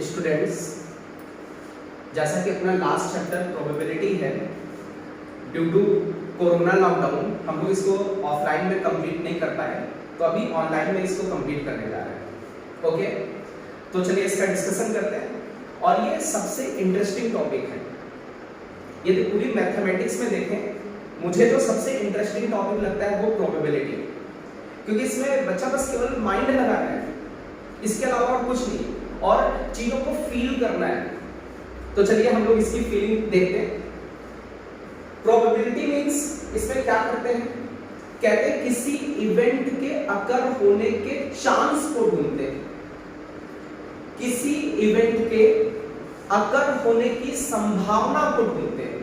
Students, जैसा कि अपना लास्ट चैप्टर प्रोबेबिलिटी है, ड्यू टू कोरोना लॉकडाउन हम लोग इसको ऑफलाइन में कंप्लीट नहीं कर पाए, तो अभी ऑनलाइन में इसको कंप्लीट करने जा रहे हैं। ओके, तो चलिए इसका डिस्कशन करते हैं। और ये सबसे इंटरेस्टिंग टॉपिक है। यदि पूरी मैथमेटिक्स में देखें, मुझे जो सबसे इंटरेस्टिंग टॉपिक लगता है वो प्रोबेबिलिटी, क्योंकि इसमें बच्चा बस केवल माइंड लगाना है, इसके अलावा और कुछ नहीं, और चीजों को फील करना है। तो चलिए हम लोग इसकी फीलिंग देखते हैं। प्रोबेबिलिटी मींस इसमें क्या करते हैं, कहते हैं किसी इवेंट के अकर होने के चांस को ढूंढते हैं, किसी इवेंट के अकर होने की संभावना को ढूंढते हैं।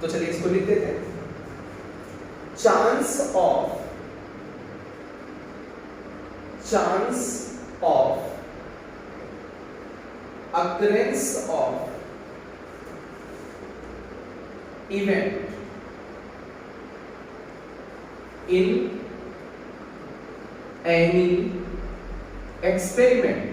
तो चलिए इसको लिख देते हैं, chance of occurrence of event in any experiment।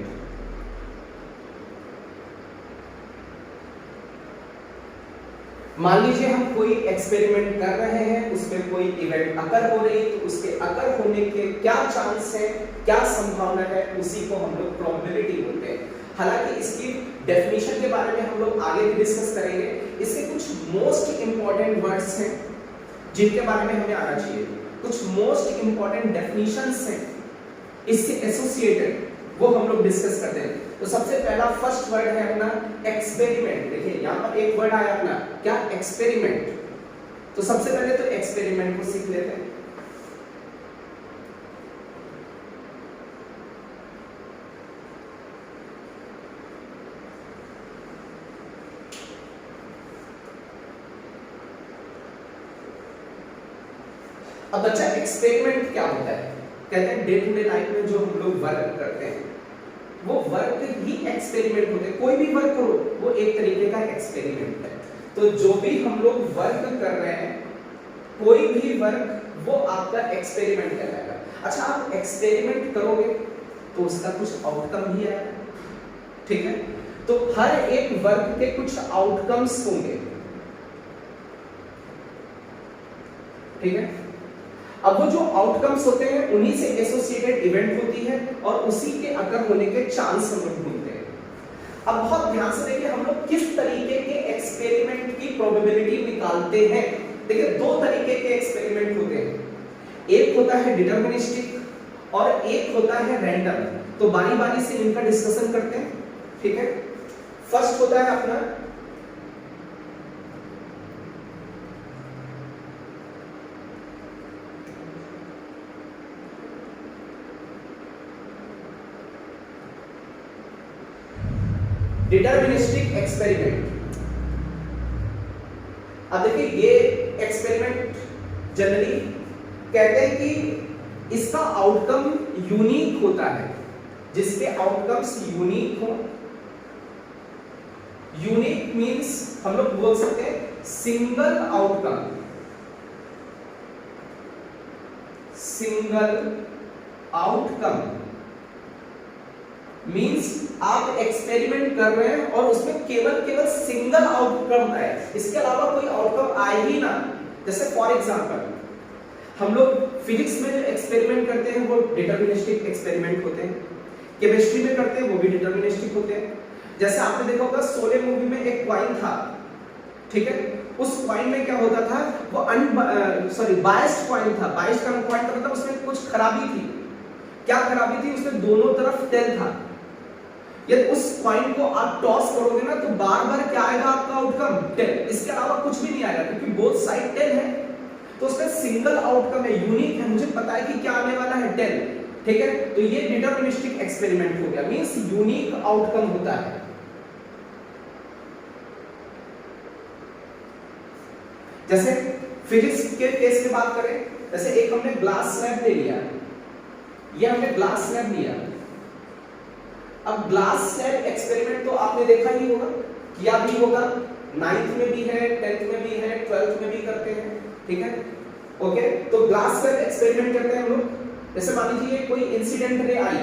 मान लीजिए हम कोई एक्सपेरिमेंट कर रहे हैं, उसमें कोई इवेंट अकर हो रही है, तो उसके अकर होने के क्या चांस है, क्या संभावना है, उसी को हम लोग प्रोबेबिलिटी बोलते हैं। हालांकि इसकी डेफिनेशन के बारे में हम लोग आगे भी डिस्कस करेंगे। इसके कुछ मोस्ट इंपॉर्टेंट वर्ड्स हैं जिनके बारे में हमें आना चाहिए, कुछ मोस्ट इंपॉर्टेंट डेफिनेशंस हैं इससे एसोसिएटेड, वो हम लोग डिस्कस करते हैं। तो सबसे पहला फर्स्ट वर्ड है अपना एक्सपेरिमेंट। देखिए यहां पर एक वर्ड आया अपना क्या, एक्सपेरिमेंट। तो सबसे पहले तो एक्सपेरिमेंट को सीख लेते हैं। अब बच्चा एक्सपेरिमेंट क्या होता है, कहते हैं डे टू डे लाइफ में जो हम लोग वर्क करते हैं वो वर्क ही एक्सपेरिमेंट होते हैं। कोई भी वर्क करो वो एक तरीके का एक्सपेरिमेंट है। तो जो भी हम लोग वर्क कर रहे हैं, कोई भी वर्क, वो आपका एक्सपेरिमेंट कहलाएगा। अच्छा, आप एक्सपेरिमेंट करोगे तो उसका कुछ आउटकम भी आएगा, ठीक है। तो हर एक वर्क के कुछ आउटकम्स होंगे, ठीक है। अब वो जो आउटकम्स होते हैं उन्हीं से एसोसिएटेड इवेंट होती है और उसी के अकर होने के चांस हम लोग ढूंढते हैं। अब बहुत ध्यान से देखिए हम लोग किस तरीके के एक्सपेरिमेंट की प्रोबेबिलिटी निकालते हैं। देखिए दो तरीके के एक्सपेरिमेंट होते हैं, एक होता है डिटरमिनिस्टिक और एक होता है रैंडम। तो बारी बारी से इनका डिस्कशन करते हैं, ठीक है। फर्स्ट होता है अपना डिटरमिनिस्टिक एक्सपेरिमेंट। अब देखिए ये एक्सपेरिमेंट जनरली कहते हैं कि इसका आउटकम यूनिक होता है, जिसके आउटकम्स यूनिक हो। यूनिक मींस हम लोग बोल सकते हैं single outcome. Single outcome means आप एक्सपेरिमेंट कर रहे हैं और उसमें केवल सिंगल आउटकम है, इसके अलावा कोई आउटकम आए ही ना। जैसे फॉर एग्जांपल हम लोग फिजिक्स में जो एक्सपेरिमेंट करते हैं वो डिटरमिनिस्टिक एक्सपेरिमेंट होते हैं, केमिस्ट्री में करते हैं वो भी डिटरमिनिस्टिक होते हैं। जैसे आपने देखा होगा शोले मूवी में एक क्वाइन था, ठीक है। उस क्वाइन में क्या होता था, वो बायस्ड क्वाइन था। बायस्ड का क्वाइन का मतलब उसमें कुछ खराबी थी। क्या खराबी थी, उसमें दोनों तरफ टेल था। यदि उस क्वाइन को आप टॉस करोगे ना तो बार बार क्या आएगा आपका आउटकम, टेल। इसके अलावा कुछ भी नहीं आएगा, क्योंकि बोथ साइड टेल है। तो उसमें सिंगल आउटकम है, यूनिक है, मुझे पता है कि क्या आने वाला है, टेल, ठीक है। तो ये डिटरमिनिस्टिक एक्सपेरिमेंट हो गया, मींस यूनिक आउटकम होता है। जैसे फिजिक्स के केस में बात करें, जैसे एक हमने ग्लास स्लैब ले लिया, ये हमने ग्लास स्लैब लिया। अब ग्लास स्लैब एक्सपेरिमेंट तो आपने देखा ही होगा, किया भी होगा, 9th में भी है, 10th में भी है, 12th में भी करते हैं, ठीक है। ओके, तो ग्लास स्लैब एक्सपेरिमेंट करते हैं हम लोग। जैसे मान लीजिए कोई इंसिडेंट रे आई,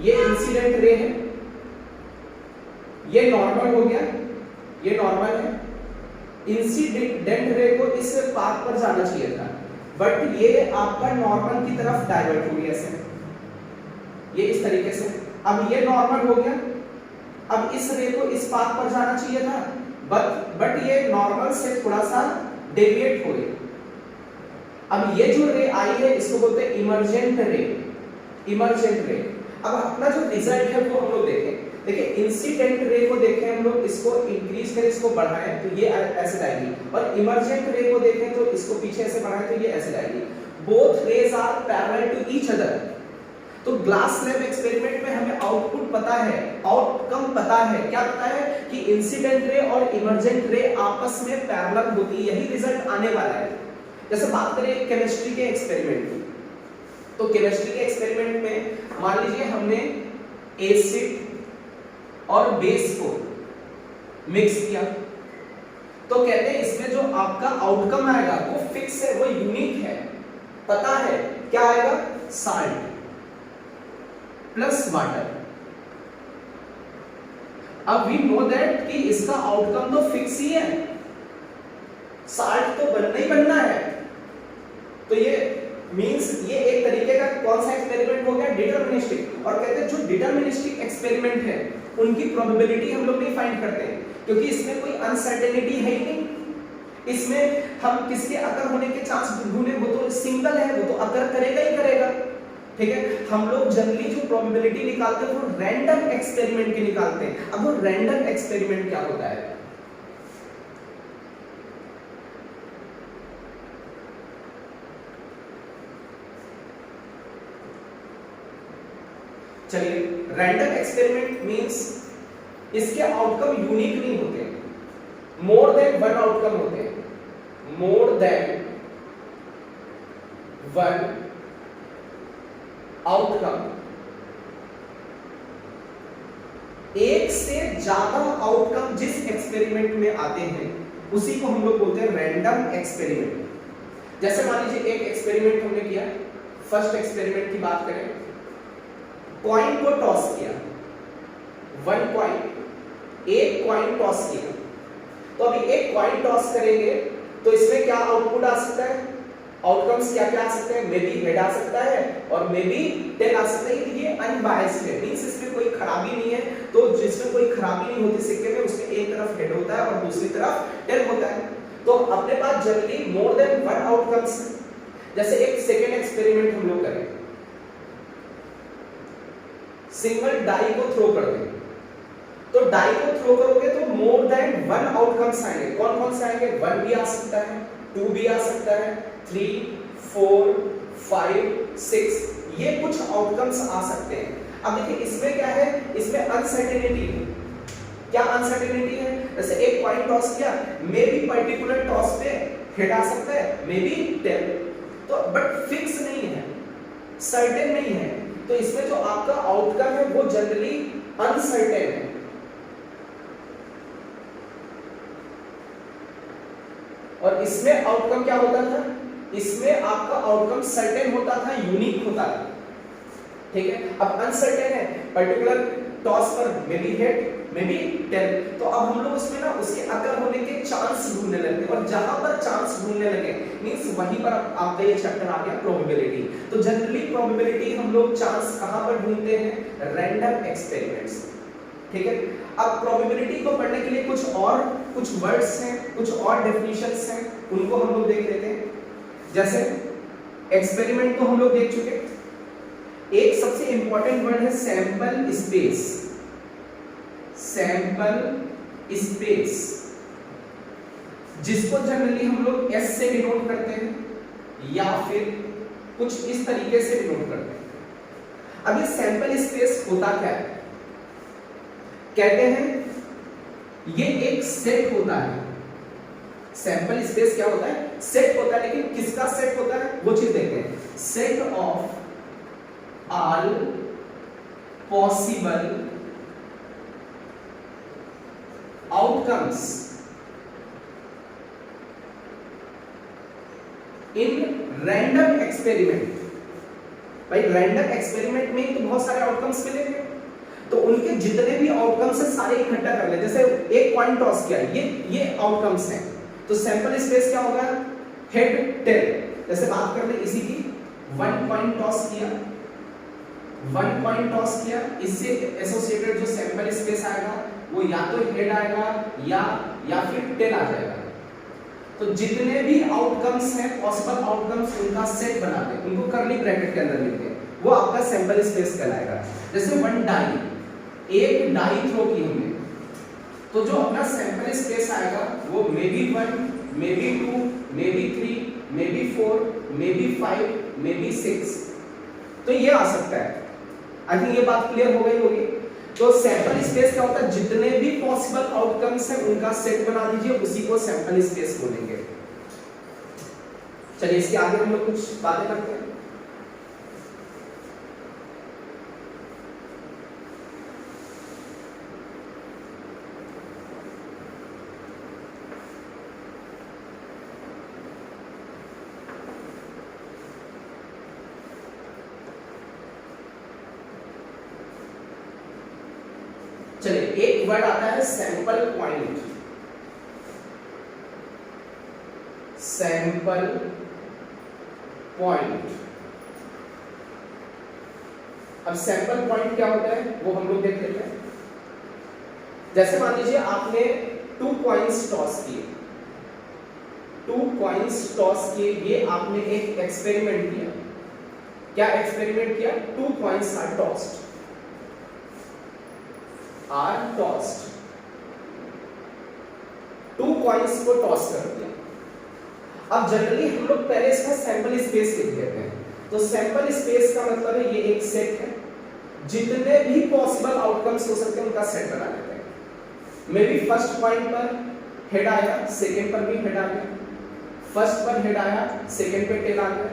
ये इंसिडेंट रे है, ये नॉर्मल हो गया, ये नॉर्मल है। इंसिडेंट रे को इस पाथ पर जाना चाहिए था, बट ये आपका नॉर्मल की तरफ डाइवर्ट हो गया ऐसे, ये इस तरीके से। अब ये नॉर्मल हो गया, अब इस रे को इस पाथ पर जाना चाहिए था, बट ये नॉर्मल से थोड़ा सा डेविएट हो गई। अब ये जो रे आई है इसको बोलते हैं इमर्जेंट रे, इमर्जेंट रे। अब अपना जो रिजल्ट है वो हम लोग देखें। देखिए इंसिडेंट रे को देखें हम लोग, इसको इंक्रीज करें, इसको बढ़ाएं तो ये ऐसे जाएगी, और इमर्जेंट रे को देखें तो इसको पीछे ऐसे बढ़ाएं तो ये ऐसे जाएगी। Both rays are parallel to each other. तो ग्लास स्लैब एक्सपेरिमेंट में हमें आउटपुट पता है, आउटकम पता है। क्या पता है कि इंसिडेंट रे और इमर्जेंट रे आपस में पैरेलल होती है, यही रिजल्ट आने वाला है। जैसे बात करें केमिस्ट्री के एक्सपेरिमेंट की, तो केमिस्ट्री के एक्सपेरिमेंट में मान लीजिए हमने एसिड और बेस को मिक्स किया, तो कहते हैं इसमें जो आपका आउटकम आएगा वो फिक्स है, वो यूनिक है, पता है क्या आएगा, साल्ट प्लस वाटर। अब वी नो दैट कि इसका आउटकम तो फिक्स ही है, साल्ट तो बनना ही बनना है। तो ये मींस ये एक तरीके का कौन सा एक्सपेरिमेंट हो गया, डिटरमिनिस्टिक। और कहते हैं जो डिटरमिनिस्टिक एक्सपेरिमेंट है उनकी प्रोबेबिलिटी हम लोग नहीं फाइंड करते, क्योंकि इसमें कोई अनसर्टेनिटी है ही नहीं। इसमें हम किसके अकर होने के चांस ढूंढे, वो तो सिंगल है, वो तो अकर करेगा ही करेगा। ठीक है, हम लोग जनरली जो प्रोबेबिलिटी निकालते हैं वो रैंडम एक्सपेरिमेंट की निकालते हैं। अब वो रैंडम एक्सपेरिमेंट क्या होता है, चलिए रैंडम एक्सपेरिमेंट मींस इसके आउटकम यूनिक नहीं होते, मोर देन वन आउटकम होते हैं, मोर देन वन आउटकम। एक से ज्यादा आउटकम जिस एक्सपेरिमेंट में आते हैं उसी को हम लोग बोलते हैं रैंडम एक्सपेरिमेंट। जैसे मान लीजिए एक एक्सपेरिमेंट हमने किया, फर्स्ट एक्सपेरिमेंट की बात करें, कॉइन को टॉस किया, वन कॉइन, एक कॉइन टॉस किया। तो अभी एक कॉइन टॉस करेंगे तो इसमें क्या आउटपुट आ सकता है, आउटकम्स क्या क्या आ सकते हैं, मे बी हेड आ सकता है और मे बी टेल आ सकता है। ये अनबायस्ड है, मींस इसमें कोई खराबी नहीं है। तो जिसमें कोई खराबी नहीं होती सिक्के में, उसमें एक तरफ हेड होता है और दूसरी तरफ टेल होता है। तो अपने पास generally more than one outcomes. जैसे एक सेकेंड एक्सपेरिमेंट हम लोग करें, सिंगल डाई को थ्रो कर दें, तो डाई को थ्रो करोगे तो मोर देन वन आउटकम्स आएंगे। कौन कौन से आएंगे, 1 भी आ सकता है, 2 भी आ सकता है, 3, 4, 5, 6, ये कुछ आउटकम्स आ सकते हैं। अब देखिए इसमें क्या है, इसमें अनसर्टेनिटी है। क्या अनसर्टेनिटी है, जैसे एक कॉइन टॉस किया, मे बी पर्टिकुलर टॉस पे हेड आ सकता है, मे बी टेल, तो बट फिक्स नहीं है, सर्टेन नहीं है। तो इसमें जो आपका आउटकम है वो जनरली अनसर्टेन है। और इसमें आउटकम क्या होता था, इसमें आपका आउटकम सर्टेन होता था, यूनिक होता था। ठीक है, अब अनसर्टेन है, पर्टिकुलर टॉस पर maybe head, maybe tail, तो अब हम लोग उसमें ना उसके अकर होने के चांस ढूंढने लगते, और जहां पर चांस ढूंढने लगे मींस वहीं पर आपका ये चैप्टर आ गया प्रोबेबिलिटी। तो जनरली प्रोबेबिलिटी हम लोग चांस कहां पर ढूंढते हैं, रैंडम एक्सपेरिमेंट्स। ठीक है, अब प्रोबेबिलिटी को पढ़ने के लिए कुछ वर्ड्स हैं, कुछ और डेफिनेशंस हैं, उनको हम लोग देख लेते हैं। जैसे एक्सपेरिमेंट तो हम लोग देख चुके, एक सबसे इंपॉर्टेंट वर्ड है सैंपल स्पेस। सैंपल स्पेस जिसको जनरली हम लोग एस से डिनोट करते हैं या फिर कुछ इस तरीके से डिनोट करते हैं। अब ये सैंपल स्पेस होता क्या है, कहते हैं ये एक सेट होता है। सैंपल स्पेस क्या होता है, सेट होता है, लेकिन किसका सेट होता है वो चीज देखते हैं। Set of all possible outcomes in random experiment. भाई रैंडम एक्सपेरिमेंट में तो बहुत सारे आउटकम्स मिलेंगे, तो उनके जितने भी आउटकम्स है सारे इकट्ठा कर ले। जैसे एक कॉइन टॉस किया, ये आउटकम्स हैं, तो सैंपल स्पेस क्या होगा, हेड टेल। जैसे बात कर ले इसी की, वन कॉइन टॉस किया, वन कॉइन टॉस किया, इससे एसोसिएटेड जो सैंपल स्पेस आएगा वो या तो हेड आएगा या फिर टेल आ जाएगा। तो जितने भी आउटकम्स हैं, पॉसिबल आउटकम्स, उनका सेट बना दे, उनको कर्ली ब्रैकेट के अंदर लिख दे, वो आपका सैंपल स्पेस कहलाएगा। जैसे वन डाई, एक डाई थ्रो की हमने, तो जो अपना सैंपल स्पेस आएगा वो may be 1, may be 2, may be 3, may be 4, may be 5, may be 6, तो ये आ सकता है। आई थिंक ये बात क्लियर हो गई होगी। तो सैंपल स्पेस क्या होता है, जितने भी पॉसिबल आउटकम्स हैं उनका सेट बना दीजिए, उसी को सैंपल स्पेस बोलेंगे। चलिए इसके आगे हम लोग कुछ बातें करते हैं। चलिए एक वर्ड आता है सैंपल पॉइंट। सैंपल पॉइंट, अब सैंपल पॉइंट क्या होता है वो हम लोग देख लेते हैं। जैसे मान लीजिए आपने 2 कॉइंस टॉस किए, 2 कॉइंस टॉस किए, ये आपने एक एक्सपेरिमेंट किया। क्या एक्सपेरिमेंट किया, 2 coins are tossed, are tossed, 2 coins को टॉस कर दिया। अब जनरली हम लोग पहले इसका सैंपल स्पेस लिख देते हैं। तो सैंपल स्पेस का मतलब है ये एक सेट है, जितने भी पॉसिबल आउटकम्स हो सकते हैं उनका सेट बना लेते हैं। मे बी फर्स्ट पॉइंट पर हेड आया, सेकंड पर भी हेड आ गया, फर्स्ट पर हेड आया, सेकंड पे टेल आ गया,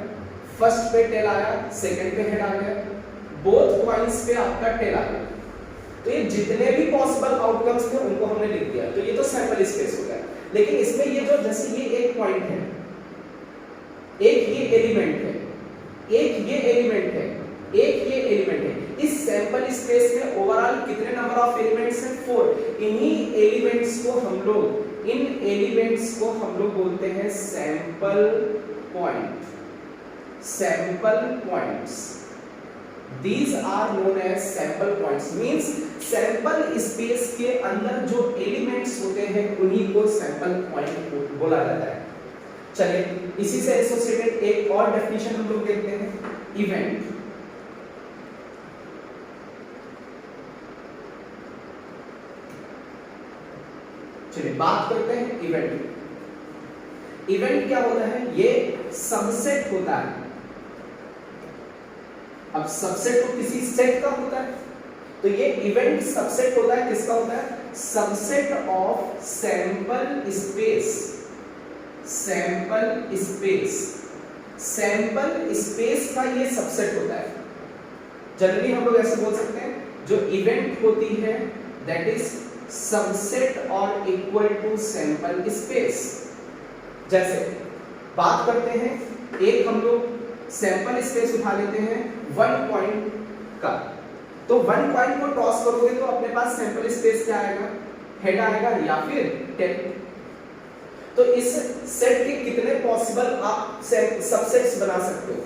फर्स्ट पे टेल आया, सेकंड पे हेड आ गया, बोथ कॉइंस पे आपका टेल आ गया। तो ये जितने भी पॉसिबल आउटकम्स थे उनको हमने लिख दिया, तो ये तो सैंपल स्पेस हो गया। लेकिन इसमें ये जो, जैसे ये एक पॉइंट है, एक ये एलिमेंट है, एक ये एलिमेंट है, एक ये एलिमेंट है, इस सैंपल स्पेस में ओवरऑल कितने नंबर ऑफ एलिमेंट्स हैं, 4। इन्हीं एलिमेंट्स को हम लोग, इन एलिमेंट्स को हम लोग बोलते हैं sample point, sample points. These are known as sample points, means sample space के अंदर जो एलिमेंट्स होते हैं उन्हीं को सैंपल पॉइंट बोला जाता है। चलिए इसी से एसोसिएटेड एक और डेफिनेशन हम लोग देखते हैं, इवेंट। चलिए बात करते हैं इवेंट। इवेंट क्या होता है, ये सबसेट होता है। अब सबसेट तो किसी सेट का होता है, तो ये इवेंट सबसेट होता है, किसका होता है, subset of sample space, sample space, sample space का ये सबसेट होता है। जनरली हम लोग ऐसे बोल सकते हैं, जो इवेंट होती है दैट इज सबसेट और इक्वल टू सैंपल स्पेस। जैसे बात करते हैं, एक हम लोग सैंपल स्पेस उठा लेते हैं 1 पॉइंट का, तो 1 पॉइंट को टॉस करोगे तो अपने पास सैंपल स्पेस क्या आएगा, हेड आएगा या फिर टेल। तो इस सेट के कितने पॉसिबल आप सबसेट्स बना सकते हो,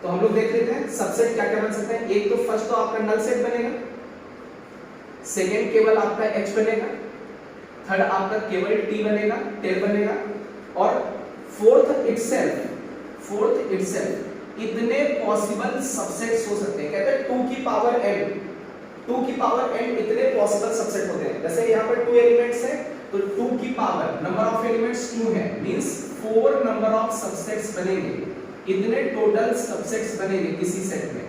तो हम लोग देख लेते हैं सबसेट क्या क्या बन सकते हैं। एक तो फर्स्ट तो आपका नल सेट बनेगा, सेकेंड केवल आपका एच बनेगा, थर्ड आपका केवल टी बनेगा, टेल बनेगा, और फोर्थ इटसेल्फ इतने पॉसिबल सबसेट्स हो सकते हैं। कहते हैं 2 की पावर n, 2 की पावर n इतने पॉसिबल सबसेट होते हैं। जैसे यहाँ पर 2 एलिमेंट्स हैं, तो 2 की पावर नंबर ऑफ एलिमेंट्स 2 है, मींस 4 नंबर ऑफ सबसेट्स बनेंगे, इतने टोटल सबसेट्स बनेंगे किसी सेट में।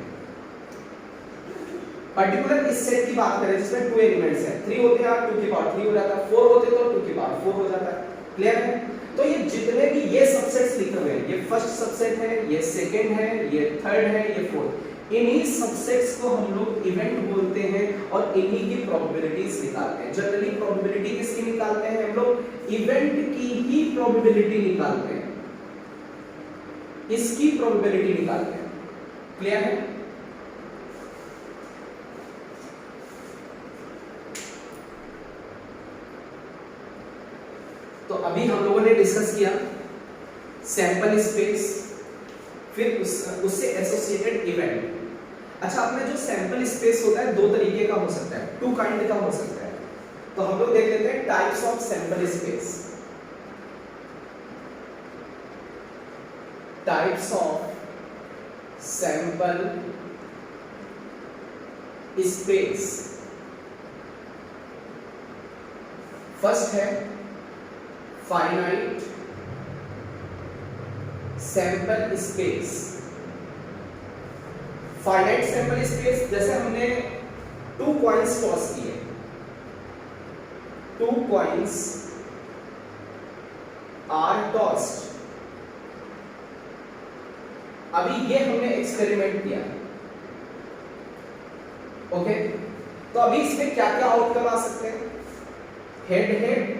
पर्टिकुलर इस सेट की बात करें जिसमें 2 एलिमेंट्स हैं, 3 होते हैं 2 की पावर 3 हो जाता है, 4 होते तो 2 की पावर 4 हो जाता है। क्लियर है? तो ये जितने भी ये सबसेट्स लिखे हुए हैं, ये फर्स्ट सबसेट है, ये सेकंड है, ये थर्ड है, ये फोर्थ, इन्हीं सबसेट्स को हम लोग इवेंट बोलते हैं और इन्हीं की प्रोबेबिलिटीज निकालते हैं। जनरली प्रोबेबिलिटी किसकी निकालते हैं हम लोग, इवेंट की ही प्रोबेबिलिटी निकालते हैं, इसकी प्रोबेबिलिटी निकालते हैं। क्लियर है? तो अभी हम लोगों ने डिस्कस किया सैंपल स्पेस, फिर उससे एसोसिएटेड इवेंट। अच्छा, अपने जो सैंपल स्पेस होता है दो तरीके का हो सकता है, टू काइंड का हो सकता है। तो हम लोग देख लेते हैं types of sample space. Types of sample space. First है finite sample space. Finite sample space, जैसे हमने 2 कॉइन्स टॉस किए, 2 कॉइन्स आर टॉस्ड। अभी ये हमने एक्सपेरिमेंट किया, ओके। तो अभी इसमें क्या क्या आउटकम आ सकते हैं? Head head,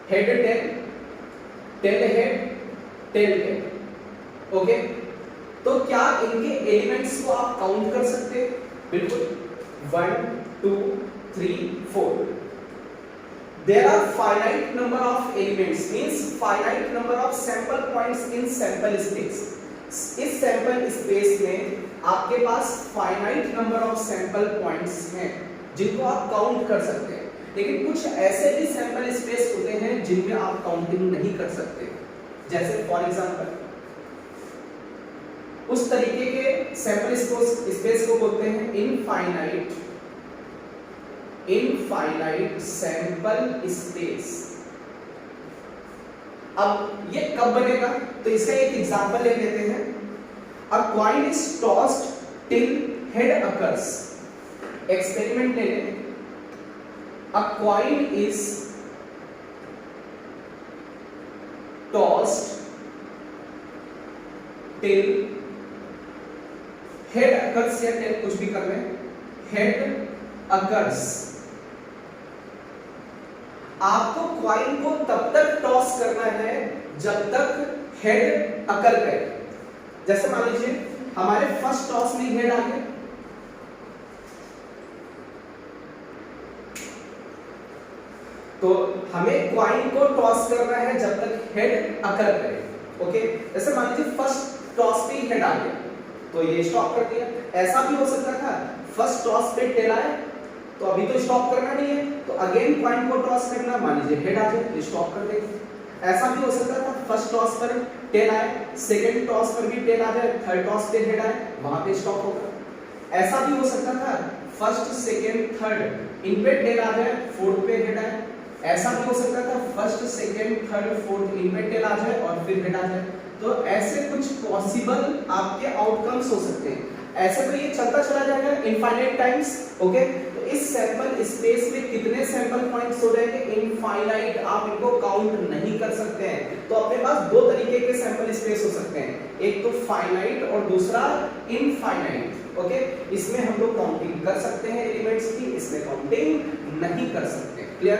head tail, tail head, tail tail, okay. तो क्या इनके एलिमेंट्स को आप काउंट कर सकते हैं? बिल्कुल, 1 2 3 4। There are finite number of elements, means finite number of sample points in sample space. इस सैंपल स्पेस में आपके पास finite number of sample points हैं जिनको आप काउंट कर सकते हैं, लेकिन कुछ ऐसे भी सैंपल स्पेस होते हैं जिनमें आप काउंटिंग नहीं कर सकते। जैसे फॉर एग्जांपल उस तरीके के सैंपल स्पेस को बोलते हैं इनफाइनाइट सैंपल स्पेस। अब ये कब बनेगा? तो इसका एक एग्जांपल ले लेते हैं। अ coin is tossed till head occurs. Experiment ले लें। अ coin is tossed till head occurs, या टेल कुछ भी कर लें, हेड अकर्स। आपको कॉइन को तब तक टॉस करना है जब तक हेड अकर करे। जैसे मान लीजिए हमारे फर्स्ट टॉस में हेड आ गया, तो हमें कॉइन को टॉस करना है जब तक हेड अकर करे, ओके। जैसे मान लीजिए फर्स्ट टॉस पे हेड आ गया तो ये स्टॉप कर दिया। ऐसा भी हो सकता था फर्स्ट टॉस पे टेल आए तो अभी तो स्टॉप करना नहीं है, तो अगेन कॉइन को टॉस करना, मान लीजिए हेड आ जाए तो स्टॉप कर देंगे। ऐसा भी हो सकता था फर्स्ट टॉस पर टेल आए, सेकंड टॉस पर भी टेल आ जाए, थर्ड टॉस पे हेड आए, वहां पे स्टॉप होगा। ऐसा भी हो सकता था फर्स्ट सेकंड थर्ड इन पे टेल आ जाए, फोर्थ पे हेड आए। ऐसा भी हो सकता था फर्स्ट सेकंड थर्ड फोर्थ इन पे टेल आ जाए और फिर हेड आ जाए। तो ऐसे कुछ पॉसिबल आपके आउटकम्स हो सकते हैं। ऐसे तो ये चलता चला जाएगा इनफाइनाइट टाइम्स, ओके। तो इस सैंपल स्पेस में कितने सैंपल पॉइंट्स हो जाएंगे? इनफाइनाइट, आप इनको काउंट नहीं कर सकते हैं। तो अपने पास दो तरीके के सैंपल स्पेस हो सकते हैं, एक तो फाइनाइट और दूसरा इनफाइनाइट, ओके। इसमें हम लोग काउंटिंग कर सकते हैं एलिमेंट्स की, इसमें काउंटिंग नहीं कर सकते। क्लियर?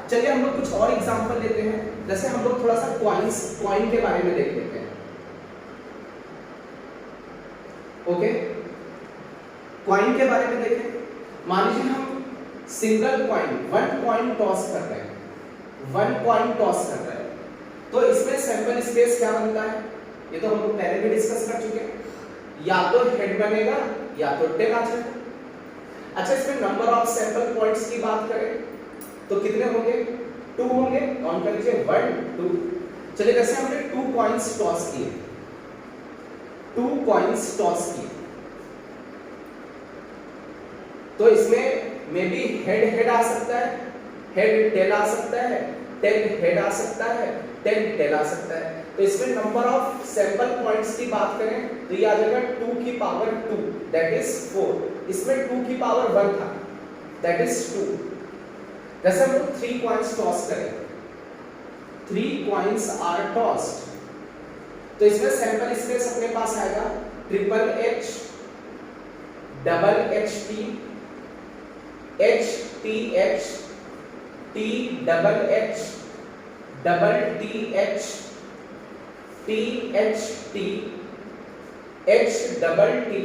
चलिए हम लोग कुछ और एग्जांपल लेते हैं। जैसे हम लोग थोड़ा सा कॉइन के बारे में देख लेते हैं, ओके। कॉइन के बारे में देखें। मान लीजिए हम सिंगल कॉइन, 1 कॉइन टॉस कर रहे हैं, 1 कॉइन टॉस कर रहे हैं, तो इसमें सैंपल स्पेस क्या बनता है? ये तो हम लोग पहले भी डिस्कस कर चुके हैं। या तो हेड बनेगा या तो टेल आ जाएगा। अच्छा, इसमें नंबर ऑफ सैंपल पॉइंट्स की बात करें तो कितने होंगे? 2 होंगे। काउंट कर लीजिए 1 2। चलिए जैसे हमने 2 कॉइन्स टॉस किए, 2 कॉइन्स टॉस किए, तो इसमें मे बी हेड आ सकता है, हेड टेल आ सकता है, टेल हेड आ सकता है, टेल टेल आ सकता है। तो इसमें नंबर ऑफ सैंपल पॉइंट्स की बात करें तो ये आ जाएगा 2 की पावर 2 दैट इज 4। इसमें 2 की पावर 1 था दैट इज 2। जैसे हम 3 कॉइन्स टॉस करें, 3 कॉइन्स आर टॉस्ड, तो इसमें सैंपल स्पेस अपने पास आएगा triple H, double H T, H T H, T double H, double T H, T H T, H double T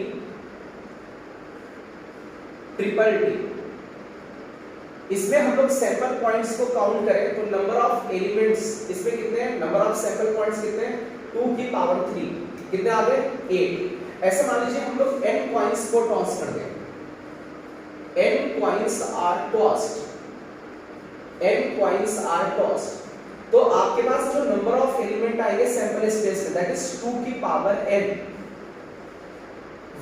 triple T. इसमें हम लोग सैंपल पॉइंट्स को count करें तो नंबर ऑफ एलिमेंट्स इसमें कितने हैं, नंबर ऑफ सैंपल पॉइंट्स कितने हैं, 2 की पावर 3, कितने आ गए 8। ऐसे मान लीजिए हम लोग n कॉइंस को टॉस कर दें, n coins are tossed, n coins are tossed, तो आपके पास जो नंबर ऑफ एलिमेंट आएंगे सैंपल स्पेस में दैट इज 2 की पावर n।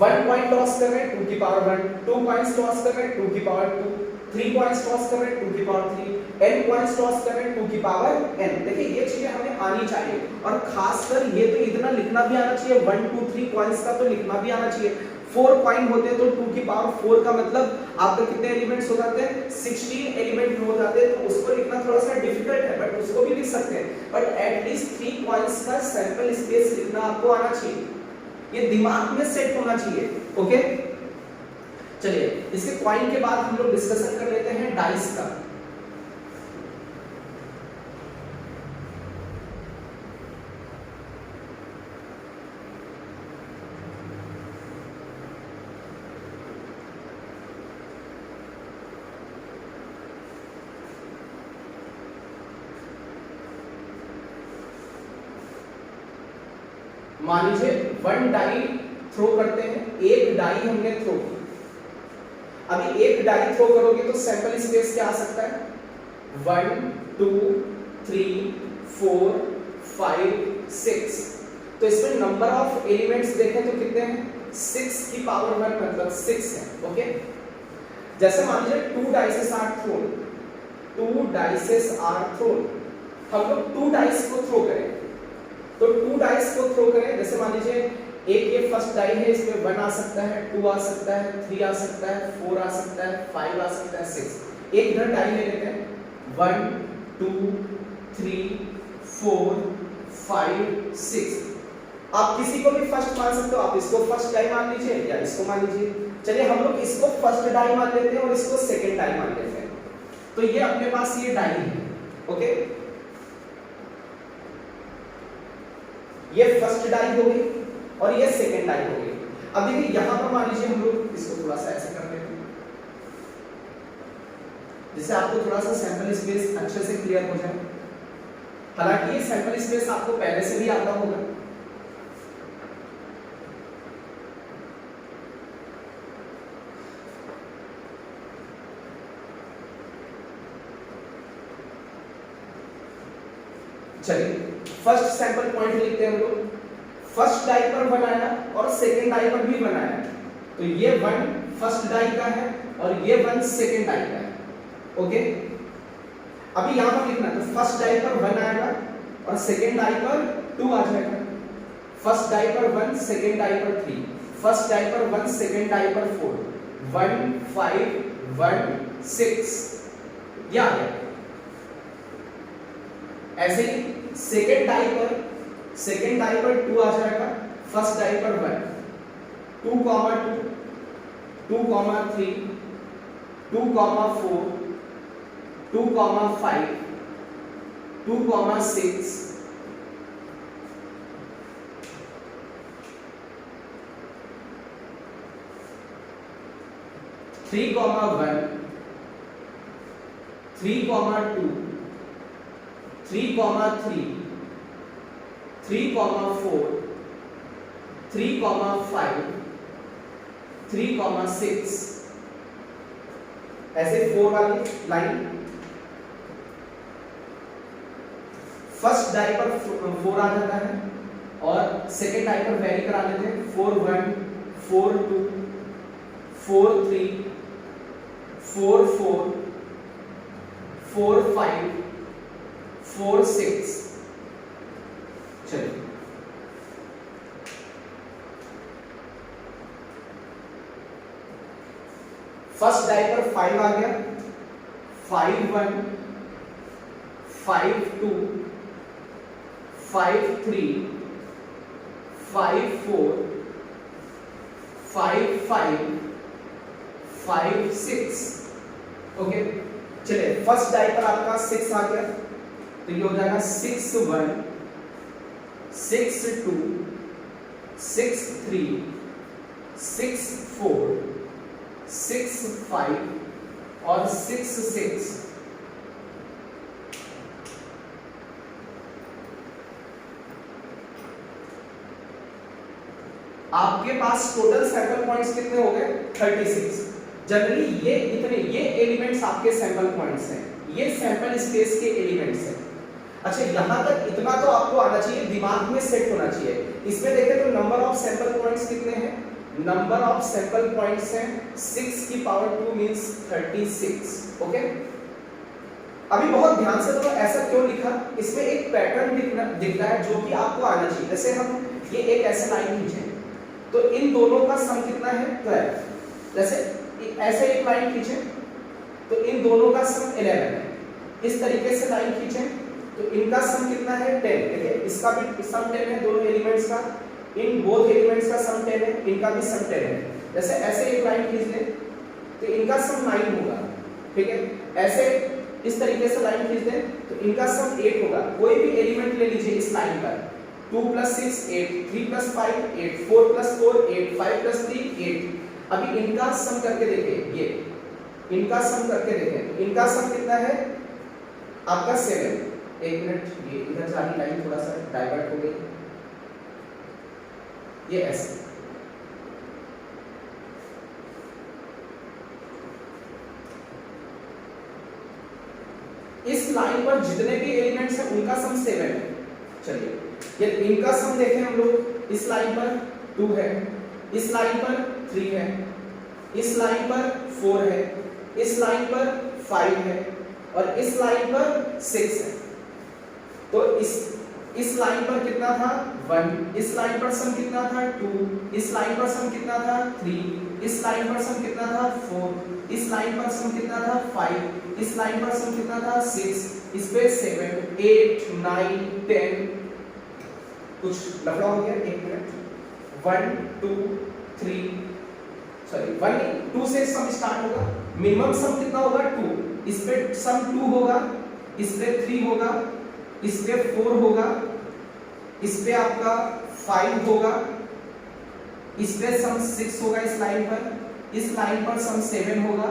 1 कॉइन टॉस कर रहे हैं 2 की पावर 1, 2 कॉइंस टॉस कर रहे हैं 2 की पावर 2, 3 कॉइंस टॉस कर रहे हैं 2 की पावर 3, n कॉइंस टॉस कर रहे हैं 2 की पावर n। देखिए ये चीजें हमें आनी चाहिए और खासकर ये तो इतना लिखना भी आना चाहिए, 1 2 3 कॉइंस का तो लिखना भी आना चाहिए। 4 कॉइन होते हैं तो 2 की पावर 4 का मतलब आपके कितने एलिमेंट्स हो जाते हैं, 16 एलिमेंट हो जाते हैं। तो उसको लिखना थोड़ा सा डिफिकल्ट है बट उसको भी लिख सकते हैं, बट एटलीस्ट 3 कॉइंस का सैंपल स्पेस लिखना आपको आना चाहिए, ये दिमाग में सेट होना चाहिए। ओके चलिए इसके कॉइन के बाद हम लोग डिस्कशन कर लेते हैं डाइस का। मान लीजिए 1 डाई थ्रो करते हैं, एक डाई हमने थ्रो की। अभी एक डाई थ्रो करोगे तो सैंपल स्पेस क्या आ सकता है, 1 2 3 4 5 6। तो इसमें नंबर ऑफ एलिमेंट्स देखें तो कितने हैं, 6 की पावर 1 मतलब 6 है। ओके जैसे मान लीजिए 2 dices are thrown, 2 dices are thrown, हम लोग 2 डाइस को थ्रो करें तो 2 डाइस को थ्रो करें। जैसे मान लीजिए एक ये फर्स्ट डाई है, इसमें 1 आ सकता है, 2 आ सकता है, 3 आ सकता है, 4 आ सकता है, 5 आ सकता है, 6। एक इधर डाई ले लेते हैं, 1 2 3 4 5 6। आप किसी को भी फर्स्ट मान सकते हो, आप इसको फर्स्ट डाई मान लीजिए या इसको मान लीजिए। चलिए हम लोग इसको फर्स्ट डाई मान लेते हैं और इसको सेकेंड डाई मान लेते हैं। तो ये अपने पास ये डाई है। ओके ये फर्स्ट डाई हो गई और ये सेकेंड डाई हो गई। अब देखिए यहां पर मान लीजिए हम लोग इसको थोड़ा सा ऐसे कर लेते हैं जिससे आपको थोड़ा सा सैंपल स्पेस अच्छे से क्लियर हो जाए। हालांकि ये सैंपल स्पेस आपको पहले से भी आता होगा। चलिए फर्स्ट सैंपल पॉइंट लिखते हैं हम लोग। फर्स्ट डाई पर बनाया और सेकेंड डाई पर भी बनाया, तो ये 1 फर्स्ट डाई का है और ये 1 सेकेंड डाई का है। ओके अभी यहां पर लिखना तो फर्स्ट डाई पर 1 आएगा और सेकेंड डाई पर 2 आ जाएगा। फर्स्ट डाई पर 1, सेकेंड डाई पर 3, फर्स्ट डाई पर 1, सेकेंड डाई पर 4, 1 5 1 6 ये आ गया। ऐसे ही सेकेंड डाई पर 2 आ जाएगा, फर्स्ट डाई पर 1, 2 2 2 3 2 4 2 5 2 6 3 1 3 2 3 3 3 4 3 5 3 6 ऐसे 4 वाली लाइन। फर्स्ट डाई पर 4 आ जाता है और सेकेंड डाई पर वेरी करा लेते हैं, 4 1 4 2 4 3 4 4 4 5 4 6। चलिए फर्स्ट डाई पर 5 आ गया, 5 1 5 2 5 3 5 4 5 5 5 6। ओके चलिए फर्स्ट डाई पर आपका 6 आ गया तो ये हो जाएगा 6 1 6 2 6 3 6 4 6 5 और 6 6। आपके पास टोटल सैंपल पॉइंट्स कितने हो गए? 36। जनरली ये एलिमेंट्स आपके सैंपल पॉइंट्स हैं, ये सैंपल स्पेस के एलिमेंट्स हैं। अच्छा, यहां तक इतना तो आपको आना चाहिए, दिमाग में सेट होना चाहिए। इसमें देखें तो नंबर ऑफ सैंपल पॉइंट्स कितने हैं? नंबर ऑफ सैंपल पॉइंट्स हैं 6 की पावर 2 मींस 36। ओके, अभी बहुत ध्यान से तो ऐसा क्यों लिखा, इसमें एक पैटर्न दिख रहा है जो कि आपको आना चाहिए। जैसे हम ये एक ऐसे लाइन खींचे तो इन दोनों का सम कितना है? 12। जैसे ऐसे एक लाइन खींचे तो इन दोनों का सम 11 है। इस तरीके से लाइन खींचे तो इनका सम कितना है? 10। देखिए इसका भी सम 10 है, दोनों एलिमेंट्स का, इन बोथ एलिमेंट्स का सम 10 है, इनका भी सम 10 है। जैसे ऐसे एक लाइन खींच ले तो इनका सम 9 होगा, ठीक है। ऐसे इस तरीके से लाइन खींच दे तो इनका सम 8 होगा। कोई भी एलिमेंट ले लीजिए इस लाइन पर, 2 + 6 8, 3 + 5 8, 4 + 4 8, 5 + 3 8। अभी इनका सम करके देखें, ये इनका सम करके देखें, इनका सम कितना है आपका 7। एक मिनट, ये इधर सारी लाइन थोड़ा सा डाइवर्ट हो गई, ये ऐसे। इस लाइन पर जितने भी एलिमेंट्स हैं उनका सम 7 है। चलिए ये इनका सम देखें हम लोग, इस लाइन पर 2 है, इस लाइन पर 3 है, इस लाइन पर 4 है, इस लाइन पर 5 है और इस लाइन पर 6 है। तो इस लाइन पर कितना था? 1। इस लाइन पर सम कितना था? 2। इस लाइन पर सम कितना था? 3। इस लाइन पर सम कितना था? 4। इस लाइन पर सम कितना था? 5। इस लाइन पर सम कितना था? 6। इस पे 7 8 9 10। कुछ लफड़ा हो गया, एक मिनट। 1 2 3 सॉरी 1 2 से सम स्टार्ट होगा। मिनिमम सम कितना होगा? 2। इस पे सम 2 होगा, इस पे 3 होगा, इस पे 4 होगा, इस पे आपका 5 होगा, इस पे सम 6 होगा, इस लाइन पर सम 7 होगा,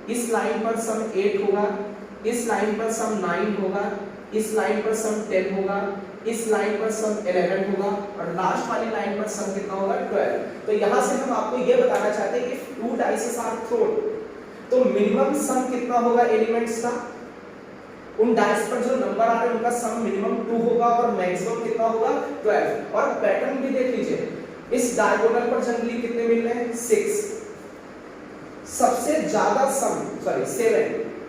इस लाइन पर सम 8 होगा, इस लाइन पर सम 9 होगा, इस लाइन पर सम 10 होगा, इस लाइन पर सम 11 होगा और लास्ट वाली लाइन पर सम कितना होगा? 12। तो यहां से हम आपको ये बताना चाहते हैं कि 2 डाइसेस आर थ्रोन, तो मिनिमम सम कितना होगा एलिमेंट्स का? उन डाइस पर जो नंबर आ रहे हैं उनका सम मिनिमम 2 होगा और मैक्सिमम कितना होगा? 12। और पैटर्न भी देख लीजिए, इस डायगोनल पर जनरली कितने मिल रहे हैं? 6। सबसे ज्यादा सम 7,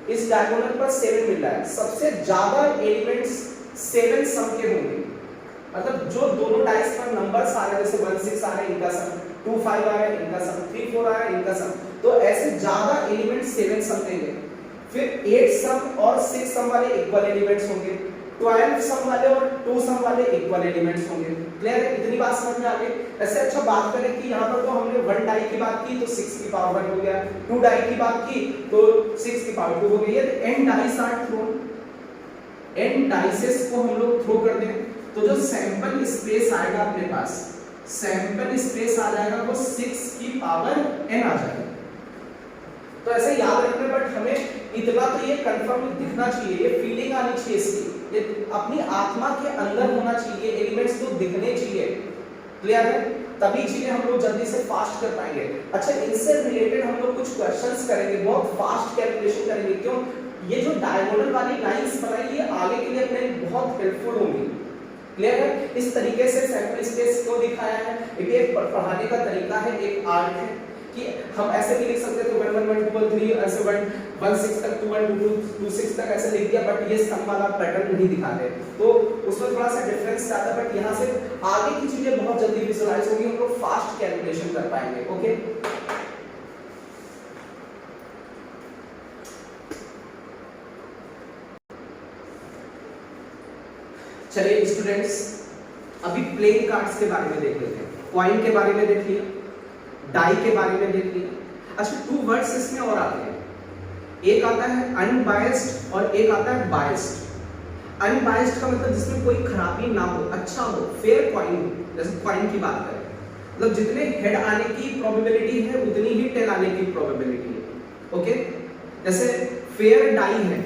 इस डायगोनल पर 7 मिल रहा है। सबसे ज्यादा एलिमेंट्स 7 सम के होंगे, मतलब जो दोनों डाइस पर नंबर्स आ रहे हैं, जैसे 1 6 आ रहे हैं, इनका सम 2 5 आ रहा है, इनका सम 3 4 आ रहा है, इनका सम, तो ऐसे ज्यादा एलिमेंट्स 7 सम देंगे। फिर 8 सम और 6 सम वाले इक्वल एलिमेंट्स होंगे, 12 सम वाले और 2 सम वाले इक्वल एलिमेंट्स होंगे। क्लियर है? इतनी बात समझ में आ गई। ऐसे अच्छा बात करें कि यहाँ पर तो हमने 1 डाई की बात की तो 6 की पावर 1 हो गया, 2 डाई की बात की तो 6 की पावर 2 हो गई है। n dice are thrown, n dices को हम लोग थ्रो कर दें तो जो सैंपल स्पेस आएगा अपने पास, सैंपल स्पेस आ जाएगा वो 6 की पावर n आ जाएगा। तो ऐसे याद रखना, बट हमें इतना तो ये कंफर्म दिखना चाहिए, ये फीलिंग आनी चाहिए इसकी, ये अपनी आत्मा के अंदर होना चाहिए, एलिमेंट्स तो दिखने चाहिए। क्लियर है? तभी चीजें हम लोग जल्दी से फास्ट कर पाएंगे। अच्छा, इनसे रिलेटेड हम लोग कुछ क्वेश्चंस करेंगे, बहुत फास्ट कैलकुलेशन करेंगे। क्यों? ये जो डायगोनल वाली लाइंस बनाई ये आगे के लिए अपने बहुत हेल्पफुल होंगी। क्लियर है? इस तरीके से सैंपल स्पेस को दिखाया है, ये पढ़ाने का तरीका है, एक आर्ट है कि हम ऐसे भी लिख सकते थे 1 1 1 2 1 3 ऐसे 1 6 तक 2 1 2 2 6 तक ऐसे लिख दिया, बट ये सम वाला पैटर्न नहीं दिखाते, तो उसमें थोड़ा सा डिफरेंस आता है। बट यहाँ से आगे की चीजें बहुत जल्दी विजुअलाइज होगी, हम लोग फास्ट कैलकुलेशन कर पाएंगे। ओके, चलिए स्टूडेंट्स, अभी प्लेइंग कार्ड्स के बारे में देख लेते हैं। कॉइन के बारे में देख लिया, डाई के बारे में देख लिया। अच्छा, 2 वर्ड्स इसमें और आते हैं, एक आता है अनबायस्ड और एक आता है बायस्ड। अनबायस्ड का मतलब जिसमें कोई खराबी ना हो, अच्छा हो, फेयर कॉइन हो, जैसे कॉइन की बात करें मतलब जितने हेड आने की प्रोबेबिलिटी है उतनी ही टेल आने की प्रोबेबिलिटी है। ओके, जैसे फेयर डाई है,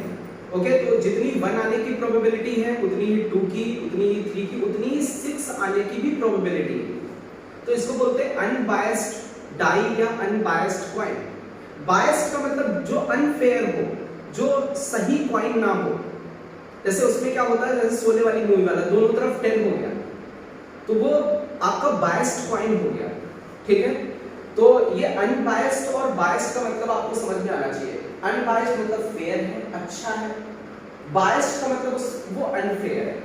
ओके, तो जितनी 1 आने की प्रोबेबिलिटी है उतनी ही 2 की, उतनी ही 3 की, उतनी ही 6 आने की भी प्रोबेबिलिटी है। तो इसको बोलते हैं अनबायस्ड डाई या अनबायस्ड कॉइन। बायस्ड का मतलब जो अनफेयर हो, जो सही कॉइन ना हो। जैसे उसमें क्या होता है, जैसे शोले वाली मूवी वाला दोनों तरफ 10 हो गया, तो वो आपका बायस्ड कॉइन हो गया। ठीक है, तो ये अनबायस्ड और बायस्ड का मतलब आपको समझ में आना चाहिए। अनबायस्ड मतलब फेयर है, अच्छा है। बायस्ड का मतलब वो अनफेयर है,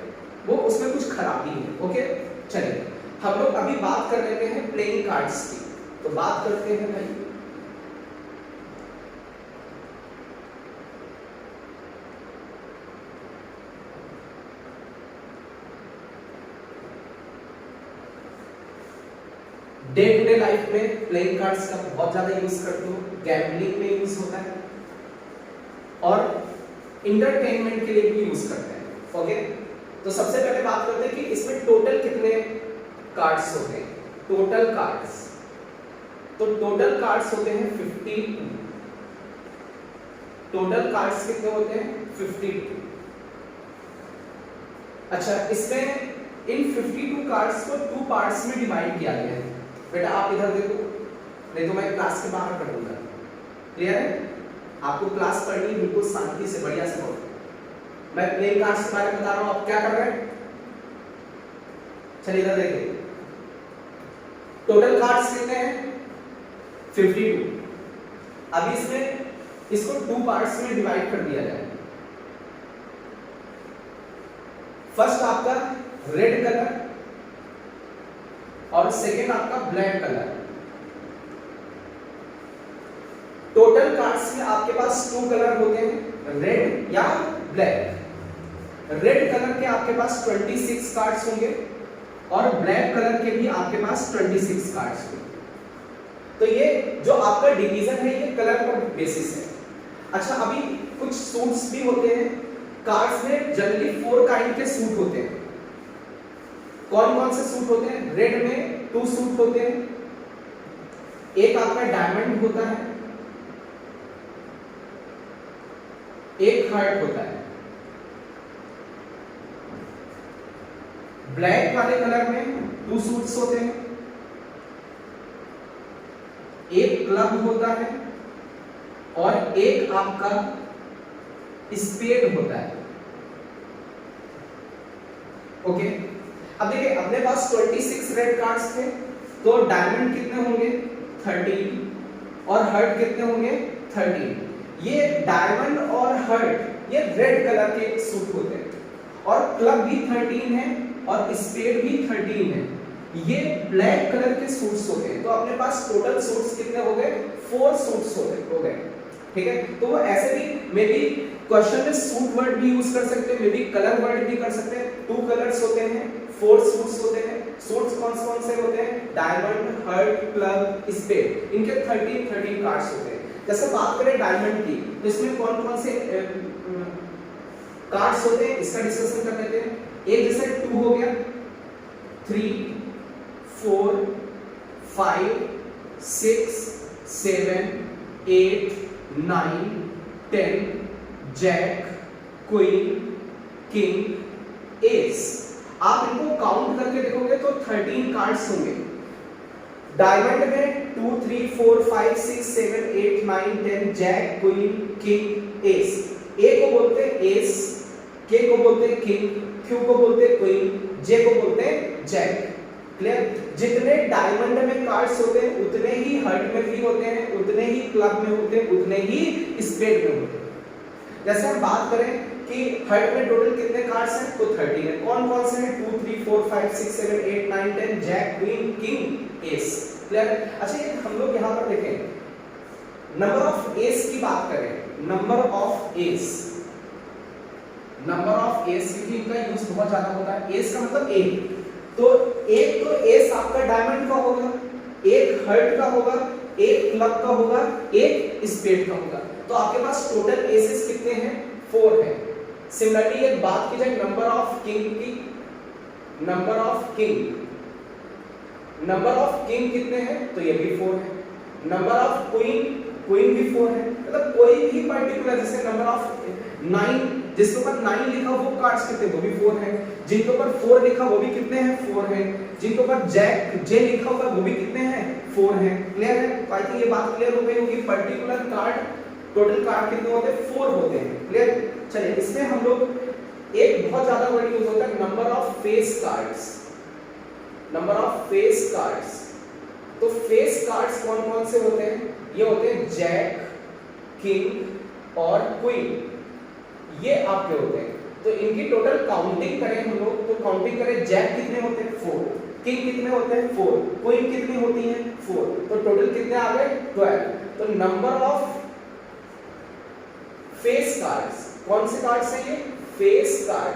वो उसमें कुछ खराबी है। ओके, चलिए हम लोग अभी बात कर लेते हैं प्लेइंग कार्ड्स की। तो बात करते हैं भाई, डे टू डे लाइफ में प्लेइंग कार्ड्स का बहुत ज्यादा यूज करते हो, गैम्बलिंग में यूज होता है और इंटरटेनमेंट के लिए भी यूज करते हैं। ओके, तो सबसे पहले बात करते हैं कि इसमें टोटल कितने कार्ड्स होते हैं। टोटल कार्ड्स, तो टोटल कार्ड्स होते हैं 52। टोटल कार्ड्स कितने होते हैं? 52। अच्छा, इसमें इन 52 कार्ड्स को 2 पार्ट्स में डिवाइड किया गया है। बेटा आप इधर देखो, नहीं तो मैं क्लास के बाहर कर दूंगा। क्लियर है? आपको क्लास पढ़नी बिल्कुल शांति से, बढ़िया से पढ़ो। मैं प्लेइंग कार्ड्स के बारे में बता रहा हूं, आप क्या कर रहे हैं? चलिए इधर देखिए, टोटल कार्ड्स कितने हैं? 52। अभी इसमें इसको 2 पार्ट्स में डिवाइड कर दिया जाए। फर्स्ट आपका रेड कलर और सेकेंड आपका ब्लैक कलर। टोटल कार्ड्स में आपके पास 2 कलर होते हैं, रेड या ब्लैक। रेड कलर के आपके पास 26 कार्ड्स होंगे और ब्लैक कलर के भी आपके पास 26 कार्ड्स होंगे। तो ये जो आपका डिवीजन है ये कलर पर बेसिस है। अच्छा, अभी कुछ सूट्स भी होते हैं कार्ड्स में। जनरली 4 काइंड के सूट होते हैं। कौन कौन से सूट होते हैं? रेड में 2 सूट होते हैं। एक आपका डायमंड होता है, एक हार्ट होता है। ब्लैक वाले कलर में 2 सूट्स होते हैं, एक क्लब होता है और एक आपका स्पेड होता है। ओके, अब देखिए अपने पास 26 रेड कार्ड्स थे, तो डायमंड कितने होंगे? 13 और हर्ट कितने होंगे? 13। ये डायमंड और हर्ट ये रेड कलर के सूट होते हैं और क्लब भी 13 है और स्पेड भी 13 है। ये ब्लैक कलर के सूट्स होते हैं। तो अपने पास टोटल सूट्स कितने हो गए? 4 सूट्स हो गए। ठीक है, तो वो ऐसे भी मे बी क्वेश्चन में सूट वर्ड भी यूज कर सकते हैं, मे बी कलर वर्ड भी कर सकते हैं। 2 कलर्स होते हैं, 4 सूट्स होते हैं। सूट्स कौन से होते हैं? Diamond, heart, club, spade. इनके 13 कार्ड्स होते हैं। जैसे बात करें डायमंड की, तो इसमें कौन कौन से कार्ड्स होते हैं इसका डिस्कशन कर लेते हैं। एक जैसे 2 हो गया, 3, 4, 5, 6, 7, 8, 9, 10, जैक, क्वीन, किंग, एस। आप इनको काउंट करके देखोगे तो 13 कार्ड्स होंगे। डायमंड में 2, 3, 4, 5, 6, 7, 8, 9, 10, जैक, क्वीन, किंग, एस। ए को बोलते हैं एस, के को बोलते हैं किंग, क्यू को बोलते हैं क्वीन, जे को बोलते हैं जैक। क्लियर? जितने डायमंड में कार्ड्स होते हैं उतने ही हर्ट में भी होते हैं, उतने ही क्लब में होते हैं, उतने ही स्पेड में होते हैं। जैसे हम बात करें कि हर्ट में टोटल कितने कार्ड्स हैं, तो 13 है। कौन कौन से हैं? 2, 3, 4, 5, 6, 7, 8, 9, 10, jack, queen, king, ace. Clear? अच्छा, ये हम लोग यहाँ पर देखें, नंबर ऑफ एस की बात करें। नंबर ऑफ एस, क्योंकि इनका यूज बहुत ज्यादा होता है। एस का मतलब एक, तो एक तो एस आपका डायमंड का होगा, एक हर्ट का होगा, एक क्लब का होगा, एक स्पेड का होगा। तो आपके पास टोटल एसेस कितने हैं? 4 है। सिमिलरली एक बात की जाए नंबर ऑफ किंग की, number of king number of king कितने हैं, तो ये भी 4 है। नंबर ऑफ क्वीन भी 4 है। मतलब कोई भी पर्टिकुलर, जैसे नंबर ऑफ 9, जिसके ऊपर 9 लिखा वो कार्ड्स कितने, वो भी 4 है। जिनके ऊपर 4 लिखा वो भी कितने हैं, 4 है। जिनके ऊपर जे लिखा होगा वो भी कितने हैं, 4 है। क्लियर है? तो आई थिंक ये बात क्लियर हो गई होगी। पर्टिकुलर कार्ड, टोटल कार्ड कितने होते हैं, 4 होते हैं। क्लियर? चलिए, इसमें हम लोग एक बहुत ज्यादा वर्ड यूज होता है, number of face cards. Number of face cards, तो फेस कार्ड्स कौन कौन से होते हैं, ये होते हैं जैक, किंग और क्वीन, ये आपके होते हैं। तो इनकी टोटल काउंटिंग करें हम लोग, तो काउंटिंग करें, जैक कितने होते हैं, 4, किंग कितने होते हैं, 4, क्वीन कितनी होती है, 4, तो टोटल कितने आ गए, 12। तो नंबर ऑफ फेस कार्ड्स, कौन से कार्ड्स हैं ये, फेस कार्ड,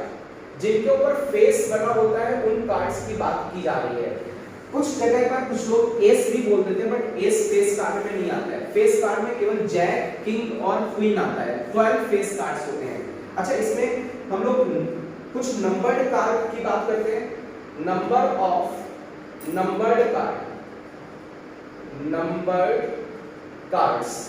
जिनके ऊपर फेस बना होता है उन कार्ड्स की बात की जा रही है। कुछ जगह पर कुछ लोग एस भी बोल देते हैं, बट एस फेस कार्ड में नहीं आता है। फेस कार्ड में केवल जैक, किंग और क्वीन आता है। 12 फेस कार्ड्स होते हैं। अच्छा, इसमें हम लोग कुछ नंबर्ड कार्ड की बात करते हैं। Number of numbered card, numbered cards,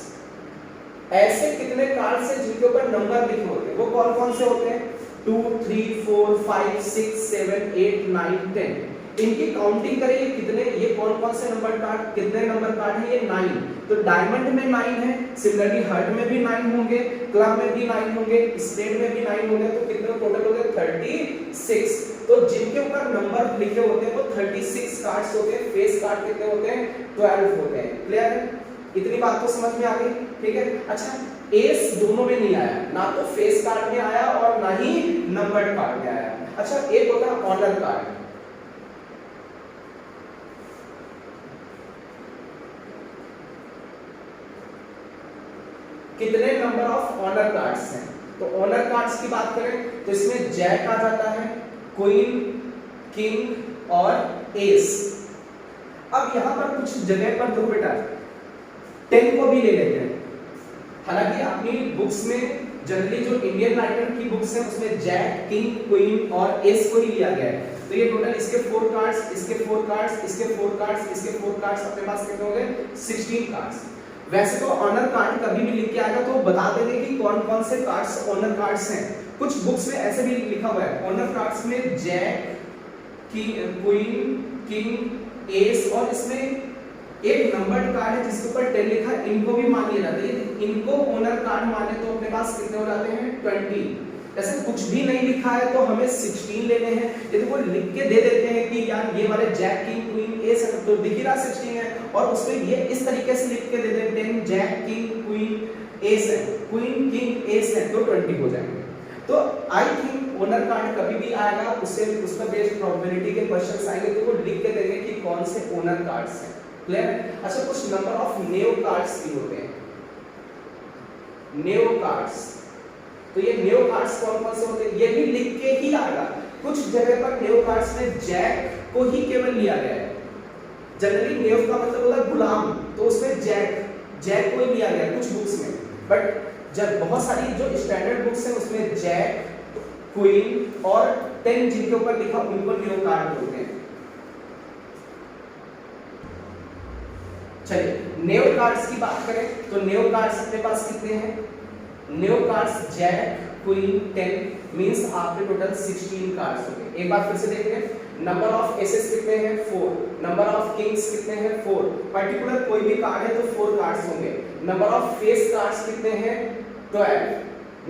ऐसे कितने कार्ड्स हैं जिनके ऊपर नंबर लिखे होते हैं, वो कौन कौन से होते हैं, 2, 3, 4, 5, 6, 7, 8, 9, 10। इनकी काउंटिंग करें, ये कितने, ये कौन कौन से नंबर कार्ड, कितने नंबर कार्ड है, ये 9। तो डायमंड में 9 है, सिमिलरली हर्ट में भी 9 होंगे, क्लब में भी 9 होंगे, स्पेड में भी 9 होंगे, तो कितने टोटल हो गए, 36। तो जिनके ऊपर नंबर लिखे होते हैं वो 36 कार्ड्स होते हैं। फेस कार्ड कितने होते हैं, 12 होते हैं। क्लियर है? इतनी बात तो समझ में आ गई, ठीक है। अच्छा, एस दोनों में नहीं आया, ना तो फेस कार्ड में आया और ना ही नंबर्ड कार्ड में आया। अच्छा, एक होता है ऑनर कार्ड। कितने नंबर ऑफ ऑनर कार्ड्स हैं, तो ऑनर कार्ड्स की बात करें तो इसमें जैक आ जाता है, क्वीन, किंग और एस। अब यहां पर कुछ जगह पर देखो बेटा, 10 को भी ले लेते हैं। हालांकि अपनी बुक्स में जनरली जो इंडियन राइटर की बुक्स हैं उसमें जैक, किंग, क्वीन और एस को ही लिया गया है। तो ये टोटल इसके 4 कार्ड्स, इसके 4 कार्ड्स, इसके 4 कार्ड्स, इसके 4 कार्ड्स, अपने पास कितने हो गए, 16 कार्ड्स। वैसे तो ऑनर कार्ड कभी भी लिख के आएगा तो बता देंगे कि कौन कौन से कार्ड्स ऑनर कार्ड्स हैं। कुछ बुक्स में ऐसे भी लिखा हुआ है, ऑनर कार्ड्स में जैक, क्वीन, किंग, एस, और इसमें एक नंबर्ड कार्ड है जिसके ऊपर 10 लिखा है, इनको भी मान लिया जाता है। इनको ओनर कार्ड माने तो अपने पास कितने हो जाते हैं, 20। ऐसे कुछ भी नहीं लिखा है तो हमें 16 लेने हैं। यदि वो लिख के दे देते हैं कि यार ये वाले जैक, किंग, क्वीन, एस है, तो दिख ही रहा 16 है, और उसमें ये इस तरीके से लिख के दे देते हैं जैक, किंग, क्वीन, एस है, क्वीन, किंग, एस है, तो 20 हो जाएंगे। तो आई थिंक ओनर कार्ड कभी भी आएगा, उससे उसका बेस्ड प्रोबेबिलिटी के क्वेश्चंस आएंगे तो वो लिख के देंगे कि कौन से ओनर कार्ड्स हैं। क्लियर? अच्छा, कुछ नंबर ऑफ नेव कार्ड्स भी होते हैं। नेव कार्ड्स, तो ये नेव कार्ड्स कौन कौन से होते हैं, ये भी लिख के ही आएगा। कुछ जगह पर नेव कार्ड्स में जैक को ही केवल लिया गया है। जनरली नेव का मतलब होता है गुलाम, तो उसमें जैक को ही लिया गया कुछ बुक्स में, बट जब बहुत सारी जो स्टैंडर्ड बुक्स हैं उसमें जैक, क्वीन और 10 जिनके ऊपर लिखा उनको नेव कार्ड बोलते हैं। चलिए, नेव कार्ड्स की बात करें तो नेव कार्ड्स अपने पास कितने हैं, नेव कार्ड्स जैक, क्वीन, 10 मींस आपके टोटल 16 कार्ड्स हो गए। एक बार फिर से देखते हैं, नंबर ऑफ एसेस कितने हैं, 4, नंबर ऑफ किंग्स कितने हैं, 4, पर्टिकुलर कोई भी कार्ड है तो 4 कार्ड्स होंगे। नंबर ऑफ फेस कार्ड्स कितने हैं, 12,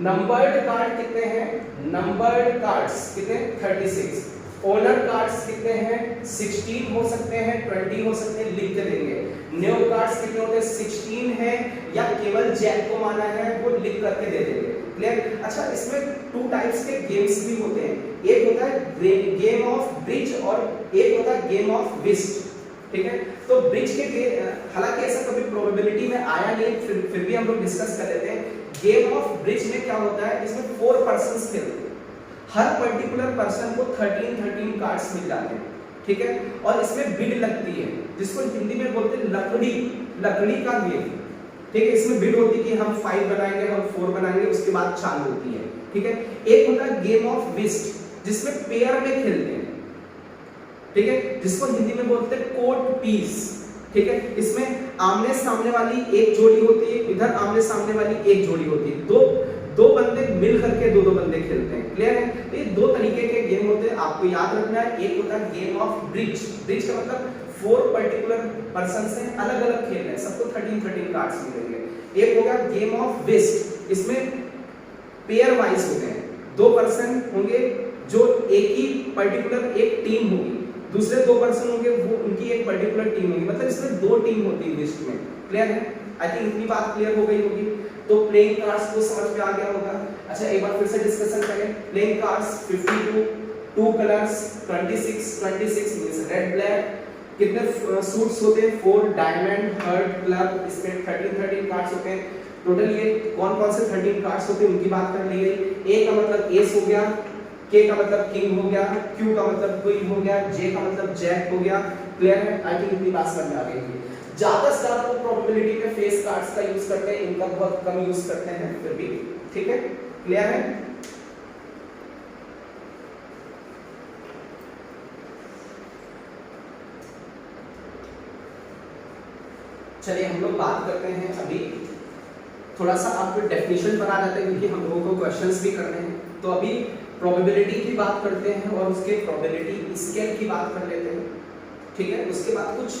नंबर्ड कार्ड कितने हैं, नंबर्ड कार्ड्स कितने, 36, ओनर कार्ड्स कितने हैं, 16 हो सकते हैं, 20 हो सकते हैं, लिख के देंगे। न्यू कार्ड्स कितने होते हैं, 16 है या केवल जैक को माना है वो लिख करके दे देंगे। क्लियर? अच्छा, इसमें 2 टाइप्स के गेम्स भी होते हैं, एक होता है गेम ऑफ ब्रिज और एक होता है गेम ऑफ विस्ट। ठीक है, तो ब्रिज के हालांकि ऐसा कभी प्रोबेबिलिटी में आया नहीं, फिर भी हम लोग डिस्कस कर लेते हैं। गेम ऑफ ब्रिज में क्या होता है, इसमें 4 पर्संस खेलते हैं, हर पर्टिकुलर पर्सन को 13 कार्ड्स मिल जाते हैं। ठीक है, और इसमें बिड लगती है जिसको हिंदी में बोलते हैं लकड़ी का गेम। ठीक है, इसमें बिड होती है कि हम 5 बनाएंगे, हम 4 बनाएंगे, उसके बाद चाल होती है। ठीक है, एक होता है गेम ऑफ विस्ट जिसमें पेयर में खेलते हैं। ठीक है, जिसको हिंदी में बोलते हैं कोर्ट पीस, ठीक है। इसमें आमने सामने वाली एक जोड़ी होती है, इधर आमने सामने वाली एक जोड़ी होती है, दो बंदे मिल करके दो बंदे खेलते हैं, क्लियर है। तो ये दो तरीके के गेम होते हैं, आपको याद रखना है। एक होता है गेम ऑफ ब्रिज, ब्रिज का मतलब 4 पर्टिकुलर पर्सन से अलग अलग खेल रहे हैं, सबको 13 कार्ड्स मिलेंगे। एक होगा गेम ऑफ विस्ट, इसमें पेयर वाइज होते हैं, 2 पर्सन होंगे जो एक ही पर्टिकुलर एक टीम होगी, दूसरे 2 पर्सन होंगे वो उनकी एक पर्टिकुलर टीम होगी, मतलब इसमें 2 टीम होती है लिस्ट में, क्लियर है। आई थिंक इतनी बात क्लियर हो गई होगी। तो प्लेइंग कार्ड्स को समझ में आ गया होगा। अच्छा एक बार फिर से डिस्कशन करें। Playing cards 52, 2 colours 26 means red black. कितने सूट्स होते हैं? 4 डायमंड हर्ट क्लब, इसमें 13 कार्ड्स होते हैं टोटल। ये कौन-कौन से 13 कार्ड्स होते हैं उनकी बात कर ली गई। ए का मतलब एस हो गया, के का मतलब किंग हो गया, क्यू का मतलब क्वीन हो गया, जे का मतलब जैक हो गया, क्लियर है। आई थिंक इतनी बात समझ में आ गई है। ज्यादा से ज्यादा वो प्रोबेबिलिटी में फेस कार्ड्स का यूज करते हैं, इनका बहुत कम यूज करते हैं फिर भी, ठीक है, क्लियर है। चलिए हम लोग बात करते हैं अभी थोड़ा सा आपको डेफिनेशन पर आ जाते हैं, क्योंकि हम लोगों को क्वेश्चंस भी करने हैं। तो अभी प्रोबेबिलिटी की बात करते हैं और उसके प्रोबेबिलिटी स्केल की बात कर लेते हैं, ठीक है। उसके बाद कुछ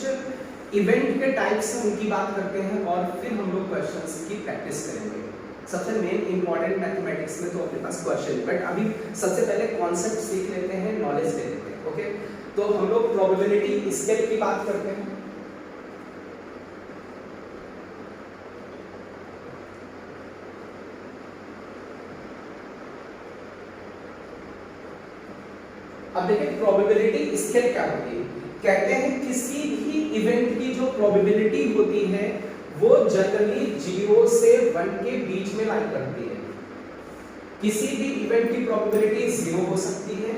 इवेंट के टाइप्स हैं उनकी बात करते हैं और फिर हम लोग क्वेश्चंस की प्रैक्टिस करेंगे। सबसे मेन इंपॉर्टेंट मैथमेटिक्स में तो अपने पास क्वेश्चन, बट अभी सबसे पहले कॉन्सेप्ट सीख लेते हैं, नॉलेज ले लेते हैं, ओके। तो हम लोग प्रोबेबिलिटी स्केल की बात करते हैं। अब देखिए प्रोबेबिलिटी स्केल क्या होती है। कहते हैं किसी भी इवेंट की जो प्रोबेबिलिटी होती है वो जनरली 0 से 1 के बीच में लाई करती है। किसी भी इवेंट की प्रोबेबिलिटी 0 हो सकती है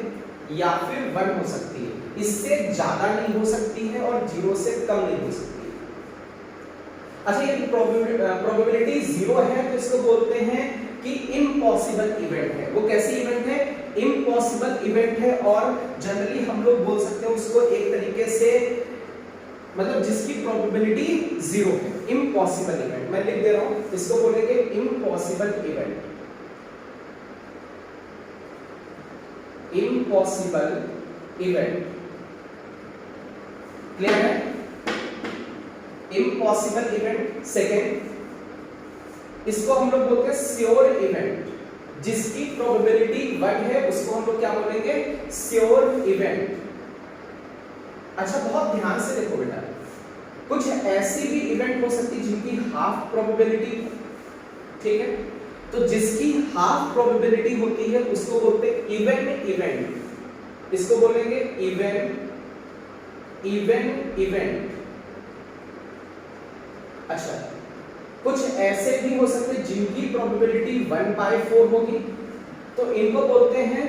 या फिर 1 हो सकती है, इससे ज्यादा नहीं हो सकती है और 0 से कम नहीं हो सकती है। अच्छा ये प्रोबेबिलिटी 0 है तो इसको बोलते हैं कि इम्पॉसिबल इवेंट है। वो कैसी इवेंट है? इम्पॉसिबल इवेंट है। और जनरली हम लोग बोल सकते हैं उसको एक तरीके से, मतलब जिसकी प्रोबेबिलिटी 0 है, इम्पॉसिबल इवेंट। मैं लिख दे रहा हूं, इसको बोलेंगे impossible event. Impossible event, clear है। Impossible event. सेकेंड, इसको हम लोग बोलते हैं श्योर इवेंट। जिसकी प्रोबेबिलिटी 1 है उसको हम लोग क्या बोलेंगे? Sure event. अच्छा बहुत ध्यान से देखो बेटा, कुछ ऐसी भी इवेंट हो सकती है जिनकी हाफ प्रोबेबिलिटी, ठीक है। तो जिसकी हाफ प्रोबेबिलिटी होती है उसको बोलते हैं इवन इवेंट। इसको बोलेंगे इवन इवेंट। अच्छा कुछ ऐसे भी हो सकते हैं जिनकी प्रोबेबिलिटी 1/4 होगी, तो इनको बोलते हैं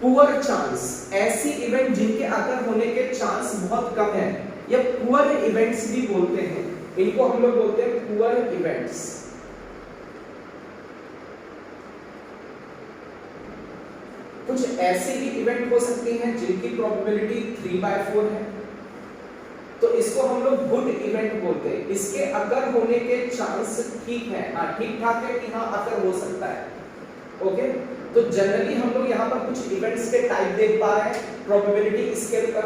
पुअर चांस। ऐसी इवेंट जिनके अगर होने के चांस बहुत कम है, या पुअर इवेंट्स भी बोलते हैं, इनको हम लोग बोलते हैं पुअर इवेंट्स। कुछ ऐसी भी इवेंट हो सकती हैं जिनकी प्रोबेबिलिटी 3/4 है, तो इसको हम लोग गुड इवेंट बोलते हैं। इसके अगर होने के चांस ठीक है, ठीक ठाक है कि हाँ अगर हो सकता है, ओके। तो जनरली हम लोग यहाँ पर कुछ इवेंट्स के टाइप देख पा रहे हैं प्रोबेबिलिटी स्केल पर।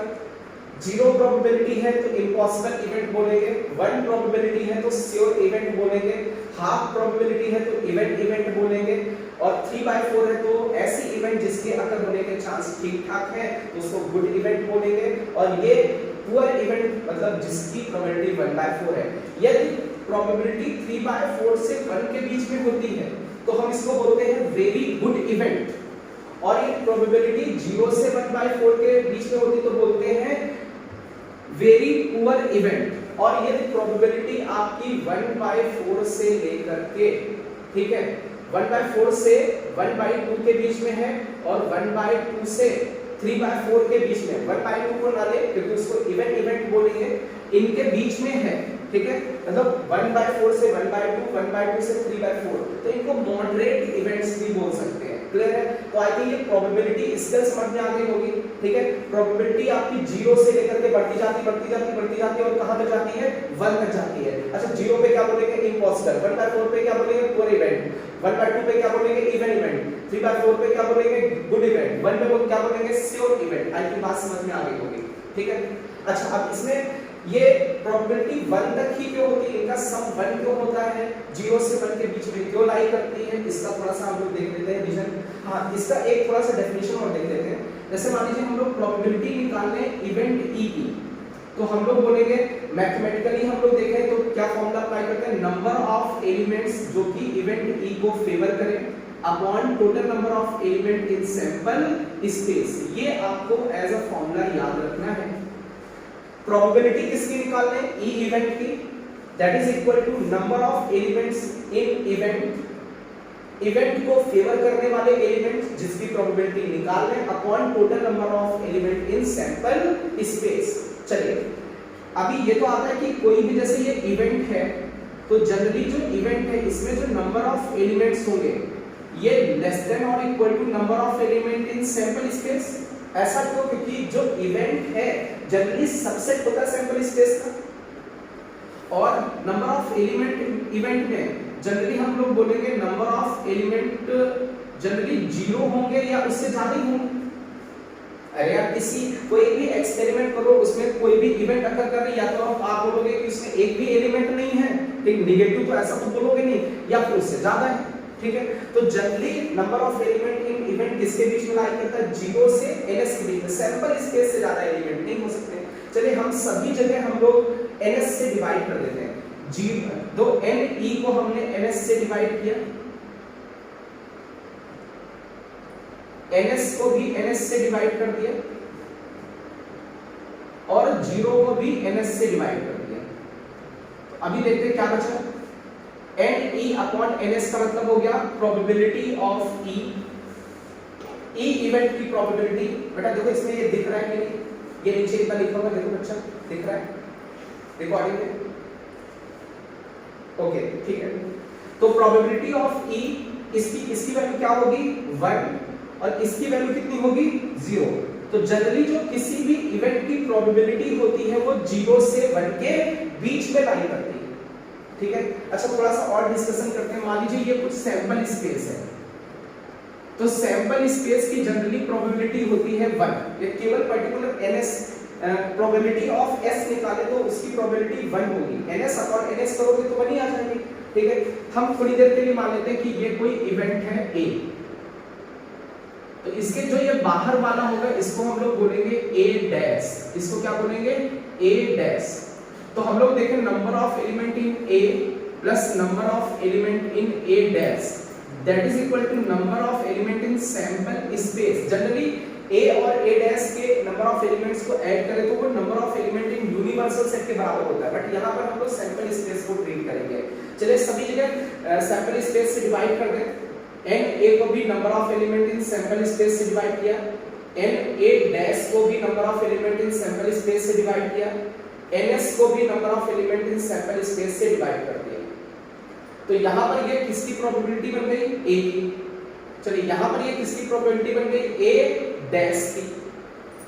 0 प्रोबेबिलिटी है तो इम्पॉसिबल इवेंट बोलेंगे, 1 प्रोबेबिलिटी है तो श्योर इवेंट बोलेंगे, हाफ प्रोबेबिलिटी है तो इवेंट बोलेंगे, और 3/4 है तो ऐसी इवेंट जिसके अगर होने के चांस ठीक ठाक है तो उसको गुड इवेंट बोलेंगे। और ये पुअर इवेंट मतलब जिसकी प्रोबेबिलिटी 1/4 है। यदि प्रोबेबिलिटी 3/4 से 1 के बीच में होती है तो हम इसको बोलते हैं वेरी गुड इवेंट। और ये प्रोबेबिलिटी 0 से 1/4 के बीच में होती तो बोलते हैं वेरी पुअर इवेंट। और यदि प्रोबेबिलिटी आपकी 1/4 से लेकर के, ठीक है, 1/4 से 1/2 के बीच में है और 1/2 से 3/4 के बीच में, 1/2 को ना ले क्योंकि उसको इवेंट बोलेंगे, इनके बीच में है, ठीक है। मतलब 1/4 से 1/2, 1/2 से 3/4, तो इनको मॉडरेट इवेंट्स भी बोल सकते हैं। क्लियर है? तो आई थिंक ये प्रोबेबिलिटी स्केल समझ में आ गई होगी, ठीक है? प्रोबेबिलिटी आपकी 0 से लेकर के बढ़ती जाती और कहां तक जाती है? 1 तक जाती है। अच्छा 0 पे क्या बोलेंगे? इम्पॉसिबल। 1/4 पे क्या बोलेंगे? Poor event. 1/2 पे क्या बोलेंगे? Even event. 3/4 पे क्या बोलेंगे? Good event. 1 पे क्या बोलेंगे? Sure event. आई थिंक बात समझ में आ गई होगी, ठीक है? अच्छा अब इसमें ये प्रोबेबिलिटी 1 तक ही क्यों होती है? इनका सम 1 क्यों होता है? 0 से 1 के बीच में क्यों लाई करती है? इसका थोड़ा सा हम लोग देख लेते हैं रीजन। हाँ, इसका एक थोड़ा सा डेफिनेशन और देख लेते हैं। जैसे मान लीजिए हम लोग प्रोबेबिलिटी निकालने इवेंट ई की, तो हम लोग बोलेंगे मैथमेटिकली हम लोग देखें तो क्या फॉर्मूला अप्लाई करते हैं? नंबर ऑफ एलिमेंट्स जो कि इवेंट ई को फेवर करें upon total number of element in sample space. ये आपको एज अ फॉर्मूला याद रखना है। प्रोबेबिलिटी किसकी निकालने? ई इवेंट की, that is equal to number of elements in event, event को फेवर करने वाले एलिमेंट जिसकी प्रोबेबिलिटी निकाल लें upon total number of element in sample space. चलिए अभी ये तो आता है कि कोई भी जैसे ये इवेंट है तो जनरली जो इवेंट है इसमें जो नंबर ऑफ एलिमेंट्स होंगे ये लेस देन और equal to number of element in sample space. ऐसा क्यों? क्योंकि जो इवेंट है जनरली सबसेट होता है सैंपल स्पेस का, और नंबर ऑफ एलिमेंट इवेंट में जनरली हम लोग बोलेंगे नंबर ऑफ एलिमेंट जनरली 0 होंगे या उससे ज्यादा ही होंगे। अरे यार किसी कोई भी एक्सपेरिमेंट करो उसमें कोई भी इवेंट अकर कर रही, या तो आप बोलोगे कि उसमें एक भी एलिमेंट नहीं है, ठीक, नेगेटिव तो ऐसा तो बोलोगे नहीं, या फिर उससे ज्यादा है, ठीक है? तो generally number of element in event किसके बीच में लाई करता है? 0 से ns के बीच में। सैंपल स्पेस से ज्यादा एलिमेंट नहीं हो सकते। चलिए हम सभी जगह हम लोग ns से डिवाइड कर देते हैं। तो ne को हमने ns से डिवाइड किया, ns को भी ns से डिवाइड कर दिया और 0 को भी ns से डिवाइड कर दिया। तो अभी देखते हैं क्या बचा। ne अपॉन ns का मतलब हो गया probability of e, e event की प्रोबेबिलिटी। बेटा देखो इसमें ये दिख रहा है कि नहीं? ये नीचे इतना लिखा हुआ देखो बच्चा, दिख रहा है? देखो आगे में, ओके ठीक है। तो प्रोबेबिलिटी ऑफ e, इसकी वैल्यू क्या होगी? 1, और इसकी वैल्यू कितनी होगी? 0। तो जनरली जो किसी भी इवेंट की प्रोबेबिलिटी होती है वो 0 से 1 के बीच में लाई करती है, ठीक है? अच्छा थोड़ा सा और डिस्कशन करते हैं। मान लीजिए ये कुछ सैंपल स्पेस है, तो सैंपल स्पेस की जनरली प्रोबेबिलिटी होती है 1। ये केवल particular ns probability of s निकाले तो उसकी प्रोबेबिलिटी 1 होगी। ns अपॉन ns करोगे तो 1 ही आ जाएगी, ठीक है? हम थोड़ी देर के लिए मान लेते हैं कि ये कोई इवेंट है a, तो इसके जो ये बाहर वाला होगा इसको हम लोग बोलेंगे a डैश। इसको क्या बोलेंगे? a dash. तो हम लोग देखें number of element in a plus number of element in a dash that is equal to number of element in sample space. Generally a और a डैश के नंबर ऑफ एलिमेंट्स को add करें तो वो number of element in universal set के बराबर होता है, बट यहां पर हम लोग सैंपल स्पेस को ट्रीट करेंगे। चलिए सभी जगह सैंपल स्पेस से डिवाइड कर दें। na को भी number of element in sample space से डिवाइड किया, na डैश को भी number of element in sample space से डिवाइड किया, ns को भी number of element in sample space से डिवाइड कर दिया। तो यहां पर ये किसकी प्रोबेबिलिटी बन गई? a की। चलिए यहां पर ये किसकी प्रोबेबिलिटी बन गई? a डैश की,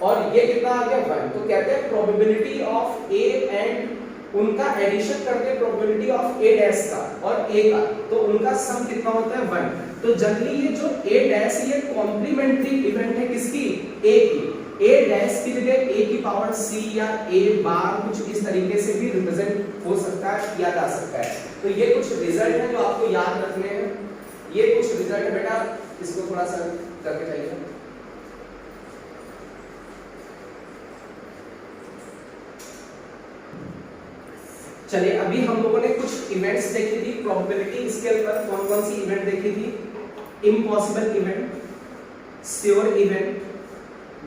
और ये कितना आ गया? 1। तो कहते हैं प्रोबेबिलिटी ऑफ a एंड उनका एडिशन करके प्रोबेबिलिटी ऑफ a डैश का और a का, तो उनका सम कितना होता है? 1। तो जनरली ये जो a डैश ये कॉम्प्लीमेंट्री इवेंट है किसकी? a की। a डैश की जगह a की पावर c या a बार कुछ इस तरीके से भी रिप्रेजेंट हो सकता है, किया जा सकता है। तो ये कुछ रिजल्ट है जो आपको याद रखने हैं। ये कुछ रिजल्ट है बेटा, इसको थोड़ा सा करके चाहिए। चलिए अभी हम लोगों ने कुछ इवेंट्स देखी थी प्रोबेबिलिटी स्केल पर। कौन कौन सी इवेंट देखी थी? Impossible event, sure event,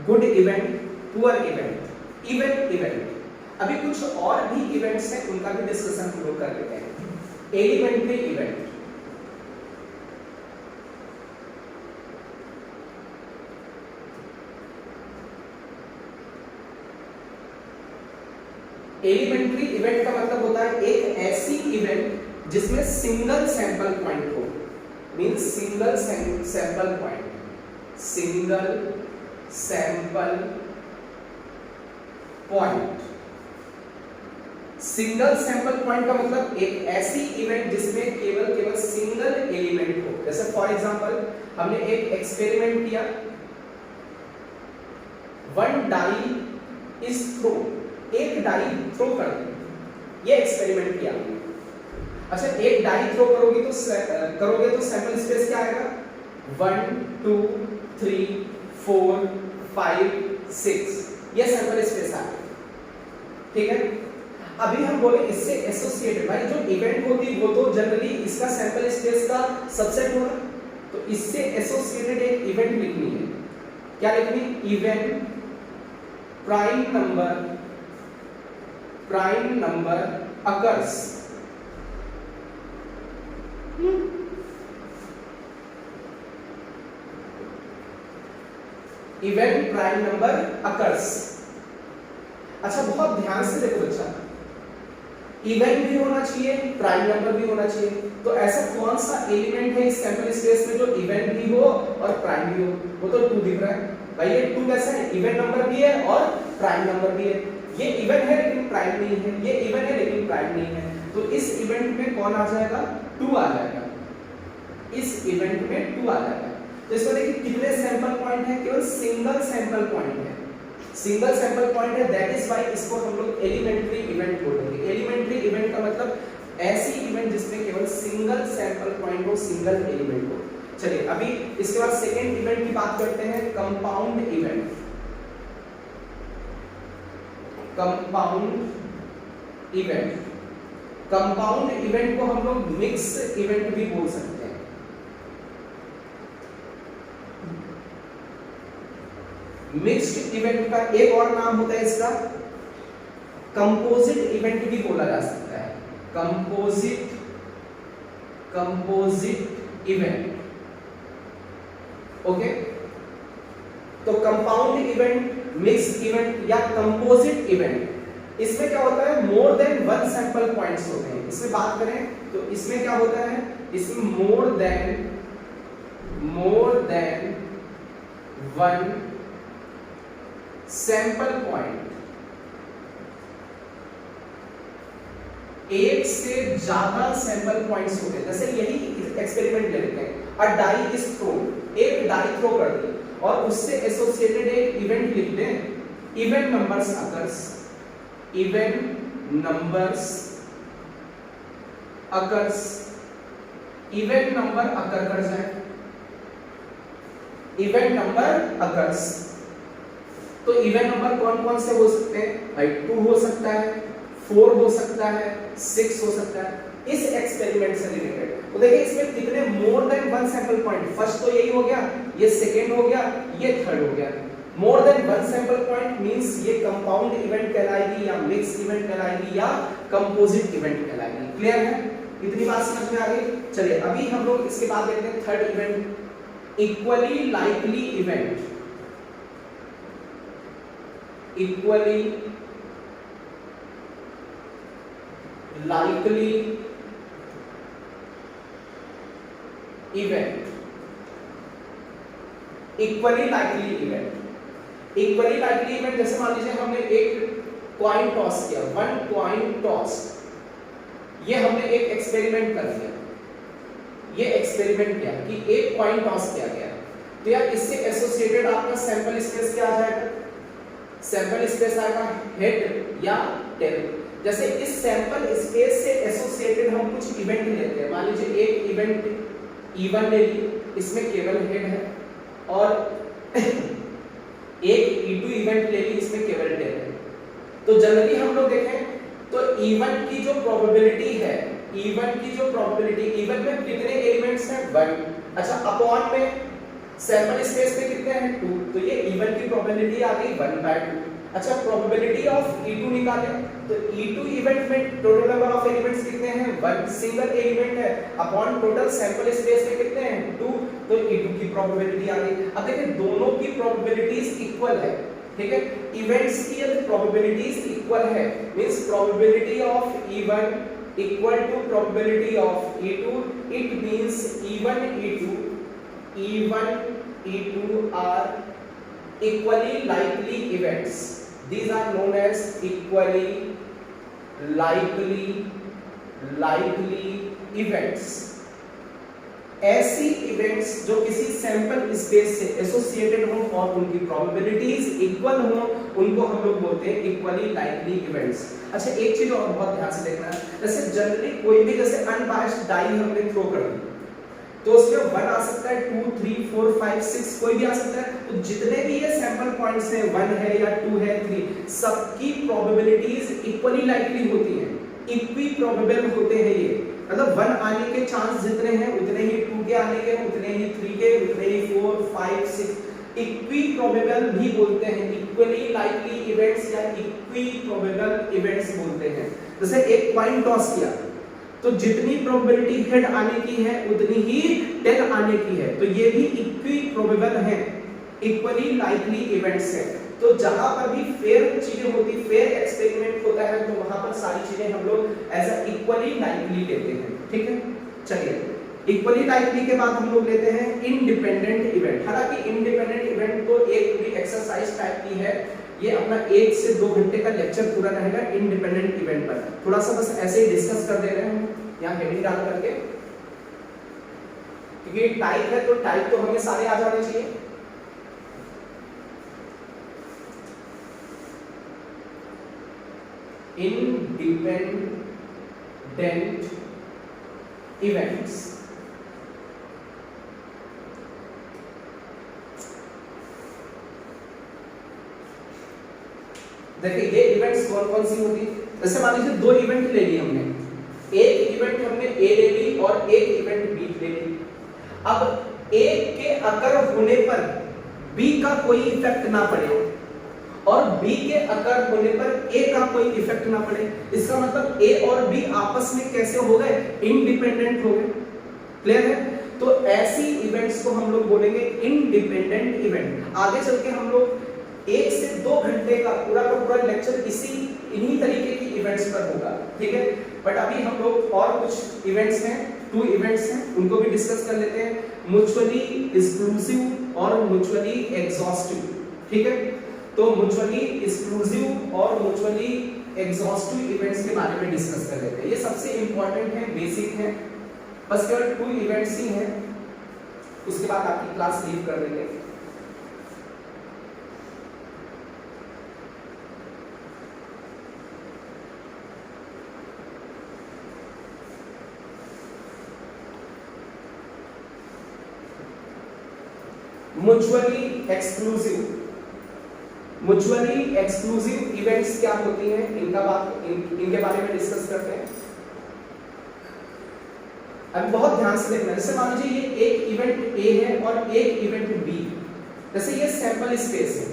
good event, poor event, even event. अभी कुछ और भी इवेंट्स हैं उनका भी डिस्कशन हम लोग कर लेते हैं। एलिमेंट्री इवेंट, एलिमेंट्री इवेंट का मतलब होता है एक ऐसी इवेंट जिसमें सिंगल सैंपल पॉइंट हो, means single sample point, single sample point. Single sample point का मतलब एक ऐसी इवेंट जिसमें केवल सिंगल एलिमेंट हो। जैसे फॉर एग्जांपल हमने एक एक्सपेरिमेंट किया, वन डाई इज थ्रो, एक डाई थ्रो कर दी, ये एक्सपेरिमेंट किया। अच्छा, एक डाई थ्रो करोगे तो सैंपल स्पेस क्या आएगा? 1 2 3 4 5 6, ये सैंपल स्पेस आएगा। ठीक है, अभी हम बोले इससे एसोसिएटेड, भाई जो इवेंट होती वो तो जनरली इसका सैंपल स्पेस का सबसेट होगा, तो इससे एसोसिएटेड एक इवेंट लिखनी है। क्या लिखनी? Event prime number occurs. Event prime number occurs. अच्छा, बहुत ध्यान से देखो बच्चा, इवेंट भी होना चाहिए, प्राइम नंबर भी होना चाहिए। तो ऐसा कौन सा एलिमेंट है इस सैंपल स्पेस में जो इवेंट भी हो और प्राइम भी हो? वो तो 2 दिख रहा है भाई, ये 2 कैसा है? इवेंट नंबर भी है और प्राइम नंबर भी है। ये इवेंट है लेकिन प्राइम नहीं है, ये इवेंट है लेकिन प्राइम नहीं है। तो इस इवेंट में कौन आ जाएगा? 2 आ जाएगा, इस इवेंट में 2 आ जाएगा। तो इसको देखिए कितने सैंपल पॉइंट है? केवल सिंगल सैंपल पॉइंट है, सिंगल सैंपल पॉइंट है। दैट इज व्हाई इसको हम लोग एलिमेंट्री इवेंट बोलेंगे। एलिमेंट्री इवेंट का मतलब ऐसी इवेंट जिसमें केवल सिंगल सैंपल पॉइंट हो, सिंगल एलिमेंट हो। चलिए अभी इसके बाद सेकेंड इवेंट की बात करते हैं, compound event. Compound event, compound event को हम लोग मिक्स इवेंट भी बोल सकते हैं। मिक्स्ड इवेंट का एक और नाम होता है इसका कंपोजिट इवेंट भी बोला जा सकता है। Composite event. ओके, तो कंपाउंड इवेंट, मिक्स्ड इवेंट या कंपोजिट इवेंट, इसमें क्या होता है? मोर देन 1 सैंपल पॉइंट्स होते हैं। इसमें बात करें तो इसमें क्या होता है? इसमें मोर देन 1 सैंपल पॉइंट, एक से ज्यादा सैंपल पॉइंट्स होते हैं। जैसे यही एक्सपेरिमेंट ले लेते हैं, अ डाई इज थ्रोन, एक डाई थ्रो कर दी और उससे एसोसिएटेड एक इवेंट लिख दें, event numbers occurs, event numbers occurs, event number occur कर जाए, इवेंट नंबर अकर्स। तो इवेंट नंबर कौन कौन से हो सकते हैं भाई? 2 हो सकता है, 4 हो सकता है, 6 हो सकता है, इस एक्सपेरिमेंट से रिलेटेड। तो देखिए इसमें कितने more than 1 sample point, first तो यही हो गया, ये सेकेंड हो गया, ये थर्ड हो गया। More than 1 sample point means ये कंपाउंड इवेंट कहलाएगी या मिक्स इवेंट कहलाएगी या कंपोजिट इवेंट कहलाएगी। क्लियर है? इतनी बात समझ में आ गई? चलिए अभी हम लोग इसके बाद देखते हैं third event, equally likely event. Equally likely event. Equally likely event, equally likely event जैसे मान लीजिए हमने एक कॉइन टॉस किया, 1 कॉइन टॉस, ये हमने एक एक्सपेरिमेंट कर दिया, ये एक्सपेरिमेंट किया कि एक कॉइन टॉस किया गया। तो यार इससे एसोसिएटेड आपका सैंपल स्पेस क्या आ जाएगा? सैंपल स्पेस आएगा हेड या टेल। जैसे इस सैंपल स्पेस से एसोसिएटेड हम कुछ इवेंट लेते हैं, मान लीजिए एक इवेंट E1 ले ली, इसमें केवल हेड है, और एक E2 इवेंट ले ली, इसमें केवल टेल है। तो जनरली हम लोग देखें तो E1 की जो प्रोबेबिलिटी है, E1 की जो प्रोबेबिलिटी, E1 में कितने एलिमेंट्स हैं? 1। अच्छा, अपॉन में सैंपल स्पेस में कितने हैं? 2। तो ये E1 की प्रोबेबिलिटी आ गई 1/2। अच्छा, प्रोबेबिलिटी ऑफ E2 निकाले तो E2 इवेंट में टोटल नंबर ऑफ एलिमेंट्स कितने हैं? 1 सिंगल एलिमेंट है, अपॉन टोटल सैंपल स्पेस में कितने हैं? 2। तो E2 की प्रोबेबिलिटी आ गई। अब देखिए दोनों की प्रोबेबिलिटीज इक्वल है, ठीक है, इवेंट्स की प्रोबेबिलिटीज इक्वल है, means probability of E1 equal to probability of E2, it means E1 E2 are equally likely events. These are known as equally likely events. ऐसी इवेंट्स जो किसी सैंपल स्पेस से associated हो और उनकी probabilities equal हो, उनको हम लोग बोलते हैं इक्वली लाइकली इवेंट्स। अच्छा, एक चीज और बहुत ध्यान से देखना है, जैसे जनरली कोई भी जैसे अनबायस्ड डाई हमने थ्रो कर दी तो उसमें 1 आ सकता है, 2 3 4 5 6 कोई भी आ सकता है। तो जितने भी ये सैंपल पॉइंट्स हैं, 1 है या 2 है 3, सबकी प्रोबेबिलिटीज इक्वली लाइकली होती हैं, इक्वी प्रोबेबल होते हैं ये। मतलब 1 आने के चांस जितने हैं उतने ही 2 के आने के, उतने ही 3 के, उतने ही 4 5 6। इक्वी प्रोबेबल भी बोलते हैं, इक्वली लाइकली इवेंट्स या इक्वी प्रोबेबल इवेंट्स बोलते हैं। जैसे एक कॉइन टॉस किया तो जितनी प्रोबेबिलिटी हेड आने की है उतनी ही टेल आने की है, तो ये भी इक्वी प्रोबेबल है, इक्वली लाइकली इवेंट्स है। तो जहां पर भी फेयर चीजें होती, फेयर एक्सपेरिमेंट होता है, तो वहां पर सारी चीजें हम लोग एज अ इक्वली लाइकली लेते हैं। ठीक है, चलिए इक्वली लाइकली के बाद हम लोग लेते हैं इंडिपेंडेंट इवेंट। हालांकि इंडिपेंडेंट इवेंट तो एक भी एक्सरसाइज टाइप की है, ये अपना 1 से 2 घंटे का लेक्चर पूरा रहेगा इंडिपेंडेंट इवेंट पर। थोड़ा सा बस ऐसे ही डिस्कस कर दे रहे हैं हम यहाँ हेडिंग डाल करके, क्योंकि टाइप है तो टाइप तो हमें सारे आ जाने चाहिए। इंडिपेंडेंट इवेंट्स, देखिए ये इवेंट्स कौन कौन सी होती है। जैसे मान लीजिए 2 इवेंट ले ली हमने, एक इवेंट हमने ए ले ली और एक इवेंट बी ले ली। अब ए के अकर होने पर बी का कोई इफेक्ट ना पड़े और बी के अकर होने पर ए का कोई इफेक्ट ना पड़े, इसका मतलब ए और बी आपस में कैसे हो गए, इंडिपेंडेंट हो गए। क्लियर है? तो ऐसी इवेंट्स को हम लोग बोलेंगे इंडिपेंडेंट इवेंट। आगे चल के हम लोग 1 से 2 घंटे का पूरा लेक्चर इन्हीं तरीके की इवेंट्स पर होगा। ठीक है, बट अभी हम लोग और कुछ इवेंट्स हैं, 2 इवेंट्स हैं, उनको भी डिस्कस कर लेते हैं, म्यूचुअली एक्सक्लूसिव और म्यूचुअली एग्जॉस्टिव। ठीक है, तो म्यूचुअली एक्सक्लूसिव और म्यूचुअली एग्जॉस्टिव इवेंट्स के बारे में डिस्कस कर लेते हैं। ये सबसे इंपॉर्टेंट है, बेसिक है, बस केवल 2 इवेंट्स ही हैं, उसके बाद आपकी क्लास लीव कर देंगे। म्यूचुअली एक्सक्लूसिव इवेंट्स क्या होती हैं, इनके बारे में डिस्कस करते हैं। अब बहुत ध्यान से देखना, जैसे मान लीजिए ये एक इवेंट ए है और एक इवेंट बी, जैसे ये सैंपल स्पेस है,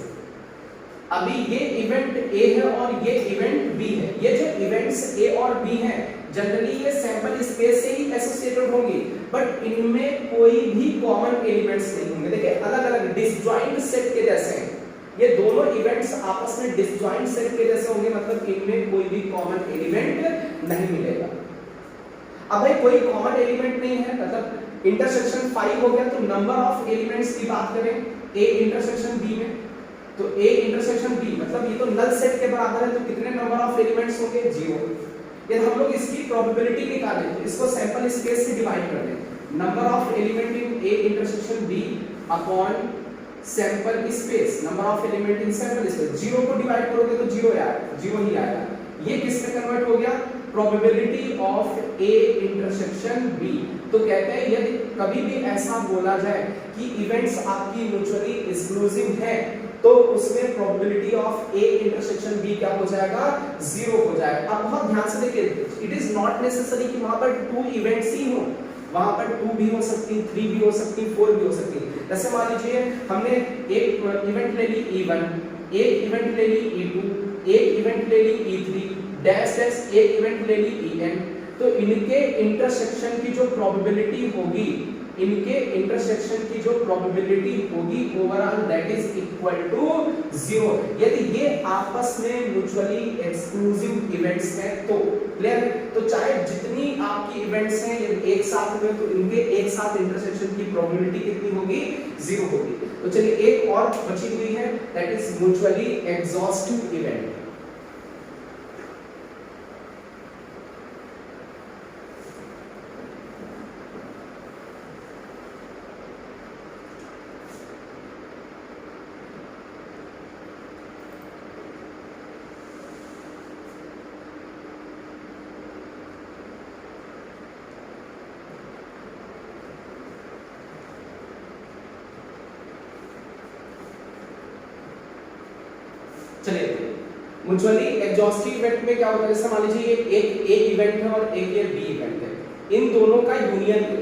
अभी ये इवेंट ए है और ये इवेंट बी है। ये जो इवेंट्स ए और बी हैं जनरली ये सैंपल स्पेस से ही एसोसिएटेड होंगी, बट इनमें कोई भी कॉमन एलिमेंट्स नहीं होंगे। देखिए अलग अलग डिसजॉइंट सेट के जैसे हैं ये दोनों इवेंट्स, आपस में डिसजॉइंट सेट के जैसे होंगे, मतलब इनमें कोई भी कॉमन एलिमेंट नहीं मिलेगा। अब भाई कोई कॉमन एलिमेंट नहीं है, मतलब इंटरसेक्शन 5 हो गया, तो नंबर ऑफ एलिमेंट्स की बात करें ए इंटरसेक्शन बी में, तो ए इंटरसेक्शन बी मतलब ये तो नल सेट के बराबर है, तो कितने नंबर ऑफ एलिमेंट्स होंगे, 0। यदि हम लोग इसकी प्रोबेबिलिटी निकालें तो इसको सैंपल स्पेस से डिवाइड कर दें, number of element in A intersection B upon sample space, number of element in sample space, 0 को डिवाइड करोगे तो 0 ही आएगा। ये किस में कन्वर्ट हो गया, probability of A intersection B. तो कहते हैं यदि कभी भी ऐसा बोला जाए कि इवेंट्स आपकी म्यूचुअली एक्सक्लूसिव है, तो उसमें probability of A intersection B क्या हो जाएगा, 0 हो जाएगा। अब बहुत ध्यान से देखिए, इट इज नॉट नेसेसरी कि वहां पर 2 इवेंट्स ही हो, वहां पर 2 भी हो सकती, 3 भी हो सकती, 4 भी हो सकती। जैसे मान लीजिए हमने एक इवेंट ले ली E1, एक इवेंट ले ली E2, एक इवेंट ले ली E3 डैश डैश, एक इवेंट ले ली En, तो इनके इंटरसेक्शन की जो प्रोबेबिलिटी होगी इनके इंटरसेक्शन की जो प्रोबेबिलिटी होगी overall that is equal to 0 यदि ये आपस में म्यूचुअली एक्सक्लूसिव इवेंट्स हैं तो। क्लियर है? तो चाहे जितनी आपकी इवेंट्स हैं यदि एक साथ हुए तो इनके एक साथ इंटरसेक्शन की प्रोबेबिलिटी कितनी होगी? 0 होगी। तो चलिए एक और बची हुई है that is mutually exhaustive event. चलिए म्यूचुअली एग्जॉस्टिव इवेंट में क्या होता है, जैसे मान लीजिए एक ए इवेंट है और एक ये बी इवेंट है, इन दोनों का यूनियन है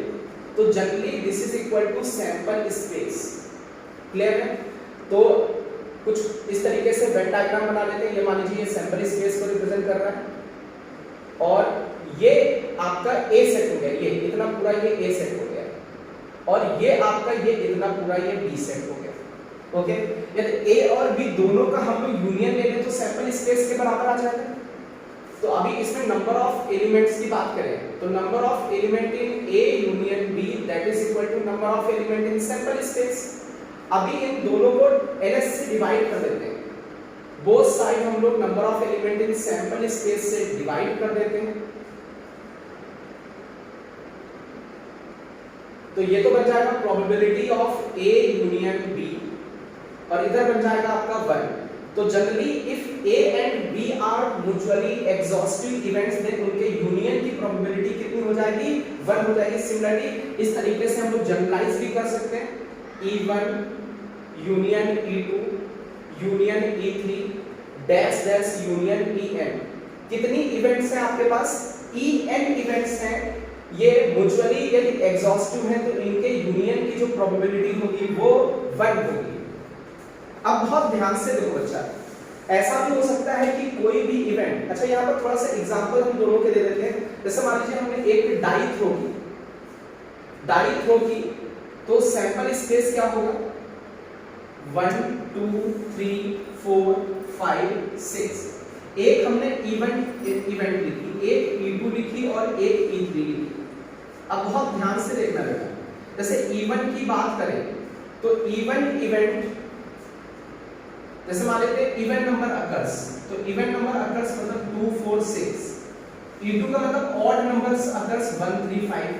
तो generally this is equal to sample space. Clear है? तो कुछ इस तरीके से वेन डायग्राम बना लेते हैं। ये मान लीजिए ये सैंपल स्पेस को रिप्रेजेंट कर रहा है और ये आपका ए सेट हो गया, ये इतना पूरा ये ए सेट हो गया और ये आपका ये इतना पूरा ये बी सेट हो गया। ओके, यदि ए और बी दोनों का हम लोग यूनियन ले लें तो सैंपल स्पेस के बराबर आ जाएगा। तो अभी इसमें नंबर ऑफ एलिमेंट्स की बात करें तो number of element in A union B that is equal to number of element in sample space. अभी इन दोनों को ns से डिवाइड कर देते हैं। बोथ साइड हम लोग number of element in sample space से डिवाइड कर देते हैं। तो ये तो बन जाएगा probability of A union B और इधर बन जाएगा आपका 1। तो generally if A and B are mutually exhaustive events then उनके यूनियन की प्रोबेबिलिटी कितनी हो जाएगी? 1 हो जाएगी। सिमिलरली इस तरीके से हम लोग जनरलाइज भी कर सकते हैं E1 union E2 union E3 dash dash union En। कितनी इवेंट्स हैं आपके पास? En इवेंट्स हैं। ये म्यूचुअली यदि एग्जॉस्टिव है तो इनके यूनियन की जो प्रोबेबिलिटी होगी वो 1 होगी। अब बहुत ध्यान से देखो बच्चा, ऐसा भी हो सकता है कि कोई भी इवेंट, अच्छा यहाँ पर थोड़ा सा एग्जांपल हम दोनों के दे देते हैं। जैसे मान लीजिए हमने एक डाई थ्रो की तो सैंपल स्पेस क्या होगा? 1 2 3 4 5 6। एक हमने इवेंट लिखी, एक E2 लिखी और एक E3 लिखी। अब बहुत ध्यान से देखना बेटा, जैसे E1 की बात करें तो इवेंट जैसे मान लेते हैं इवेंट नंबर अकर्स, तो इवेंट नंबर अकर्स मतलब 2 4 6। E2 का मतलब ऑड नंबर्स अकर्स 1 3 5।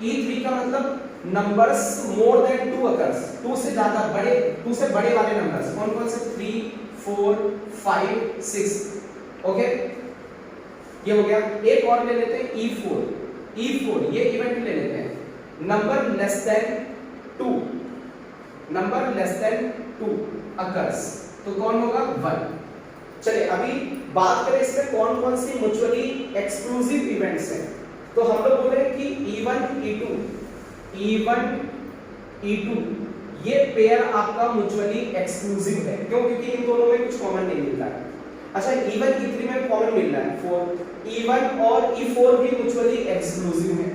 E3 का मतलब नंबर्स मोर देन 2 अकर्स, 2 से ज्यादा बड़े, 2 से बड़े वाले नंबर्स। कौन कौन से? 3 4 5 6। ओके, ये हो गया। एक और ले लेते हैं E4 ये इवेंट ले लेते हैं। नंबर लेस देन 2 अकर्स, तो कौन होगा? 1। चलिए अभी बात करें इसमें कौन कौन सी म्यूचुअली एक्सक्लूसिव इवेंट्स हैं। तो हम लोग बोले कि E1 E2 ये पेयर आपका म्यूचुअली एक्सक्लूसिव है। क्यों? क्योंकि इन दोनों में कुछ कॉमन नहीं मिलता है। अच्छा E1 E3 में कॉमन मिल रहा है 4। E1 और E4 भी म्यूचुअली एक्सक्लूसिव है।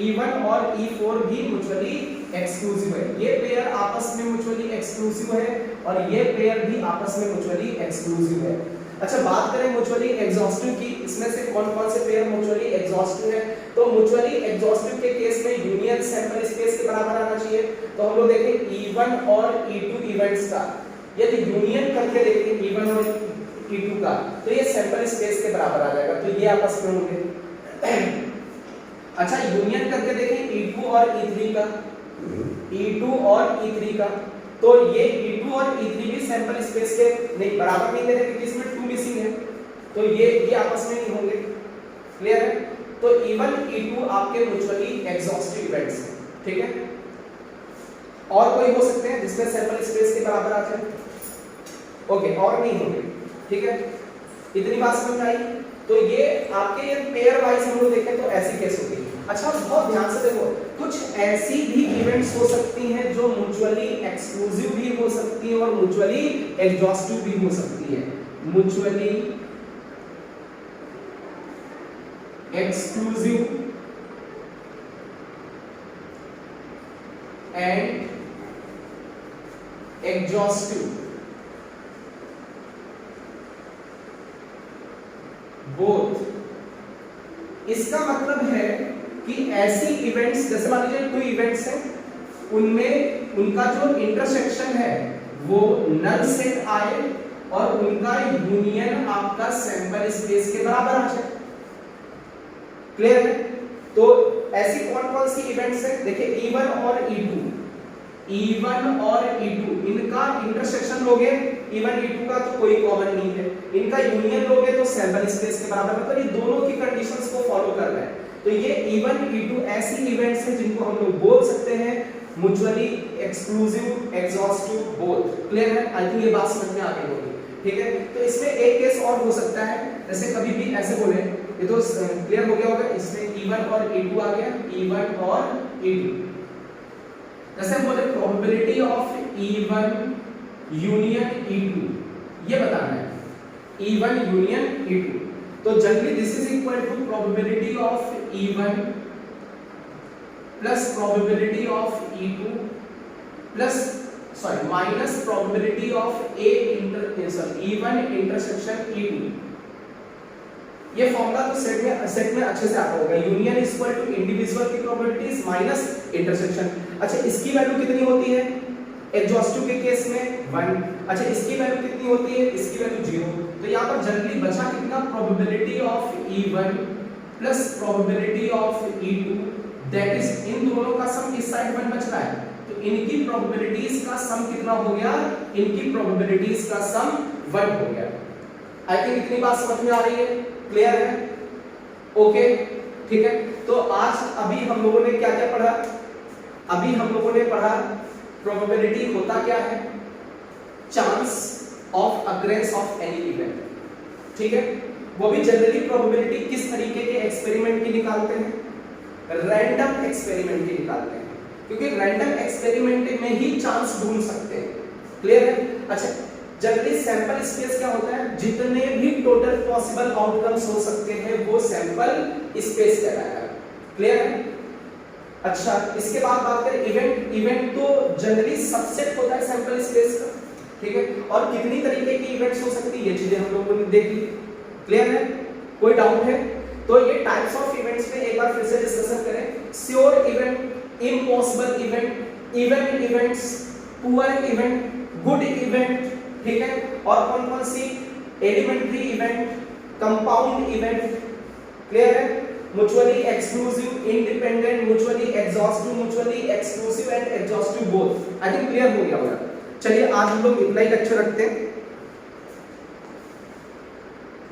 E1 और E4 भी म्यूचुअली एक्सक्लूसिव है। ये पेयर आपस में म्यूचुअली एक्सक्लूसिव है और ये पेयर भी आपस में म्यूचुअली एक्सक्लूसिव है। अच्छा बात करें म्यूचुअली एग्जॉस्टिव की, इसमें से कौन कौन से पेयर म्यूचुअली एग्जॉस्टिव है? तो म्यूचुअली एग्जॉस्टिव के केस में यूनियन सैंपल स्पेस के बराबर आना चाहिए। तो हम लोग देखें E1 और E2 इवेंट्स का यदि यूनियन करके देखें E1 और E2 का तो ये सैंपल स्पेस के बराबर आ जाएगा, तो ये आपस में होंगे। अच्छा यूनियन करके देखें E2 और E3 का, तो ये E2 और E3 भी सैंपल स्पेस के नहीं बराबर नहीं दे रहे क्योंकि इसमें 2 मिसिंग है, तो ये आपस में नहीं होंगे। क्लियर है? तो E1 E2 आपके म्यूचुअली एग्जॉस्टिव इवेंट्स हैं। ठीक है, और कोई हो सकते हैं जिसमें सैंपल स्पेस के बराबर आ जाए? ओके, और नहीं होंगे। ठीक है, इतनी बात समझ आई? तो ये आपके ये पेयर वाइज हम लोग देखें तो ऐसी केस होगी। अच्छा बहुत ध्यान से देखो, कुछ ऐसी भी इवेंट्स हो सकती हैं जो म्यूचुअली एक्सक्लूसिव भी हो सकती है और म्यूचुअली एग्जॉस्टिव भी हो सकती है। Mutually exclusive and exhaustive both. इसका मतलब है कि ऐसी इवेंट्स, जैसे मान लीजिए 2 इवेंट्स हैं, उनमें उनका जो इंटरसेक्शन है वो नल सेट आए और उनका यूनियन आपका सैंपल स्पेस के बराबर आ जाए। क्लियर है? तो ऐसी कौन कौन सी इवेंट्स है? देखिए E1 और E2, E1 और E2 इनका इंटरसेक्शन लोगे, E1 E2 का तो कोई कॉमन नहीं है, इनका यूनियन लोगे तो सैंपल स्पेस के बराबर, मतलब ये दोनों की कंडीशंस को फॉलो कर रहा है। तो ये E1 E2 ऐसी इवेंट्स हैं जिनको हम लोग बोल सकते हैं mutually exclusive exhaustive both. Clear है? आई थिंक ये बात समझ में आ गई होगी। ठीक है, तो इसमें एक केस और हो सकता है, जैसे कभी भी ऐसे बोले, ये तो क्लियर हो गया होगा, इसमें E1 और E2 आ गया, E1 और E2। जैसे हम बोले probability of E1 union E2, ये बताना है, E1 यूनियन E2। तो generally this is equal to probability of E1 plus probability of E2 plus minus probability of E1 intersection E2। ये फॉर्मूला तो सेट में अच्छे से आता होगा, union is equal to individual की प्रोबेबिलिटीज माइनस इंटरसेक्शन। अच्छा, इसकी वैल्यू कितनी होती है एग्जॉस्टिव के केस में? 1। अच्छा, इसकी वैल्यू कितनी होती है? इसकी वैल्यू 0। तो यहाँ पर जनरली बचा कितना? Probability of E1 plus probability of E2, that is in दोनों का सम इस साइड 1 बच रहा है, तो इनकी प्रोबेबिलिटीज का सम कितना हो गया? इनकी प्रोबेबिलिटीज का सम 1 हो गया। आई थिंक इतनी बात समझ में आ रही है? क्लियर है? ओके, ठीक है। तो आज अभी हम लोगों ने क्या क्या पढ़ा? अभी हम लोगों ने पढ़ा प्रोबेबिलिटी होता क्या है, chance of occurrence of any event. ठीक है, वो भी जनरली प्रोबेबिलिटी किस तरीके के एक्सपेरिमेंट की निकालते हैं? रैंडम एक्सपेरिमेंट की निकालते हैं, क्योंकि रैंडम एक्सपेरिमेंट में ही चांस ढूंढ सकते हैं। क्लियर है? अच्छा, जनरली सैंपल स्पेस क्या होता है? जितने भी टोटल पॉसिबल आउटकम्स हो सकते हैं वो सैंपल स्पेस कहलाता है। क्लियर है? अच्छा, इसके बाद बात करें इवेंट। इवेंट तो जनरली सबसेट होता है सैंपल स्पेस का। ठीक है, और कितनी तरीके की इवेंट्स हो सकती है ये चीजें हम लोगों ने देख ली। क्लियर है? कोई डाउट है? तो ये टाइप्स ऑफ इवेंट्स में एक बार फिर से डिस्कशन करें। Sure event, impossible event, even events, poor event, good event. ठीक है, और कौन कौन सी? Elementary event, compound event. Clear है? Mutually exclusive, independent, mutually exhaustive, mutually exclusive and exhaustive both. I think clear हो गया होगा। चलिए आज हम लोग इतना ही लेक्चर रखते हैं।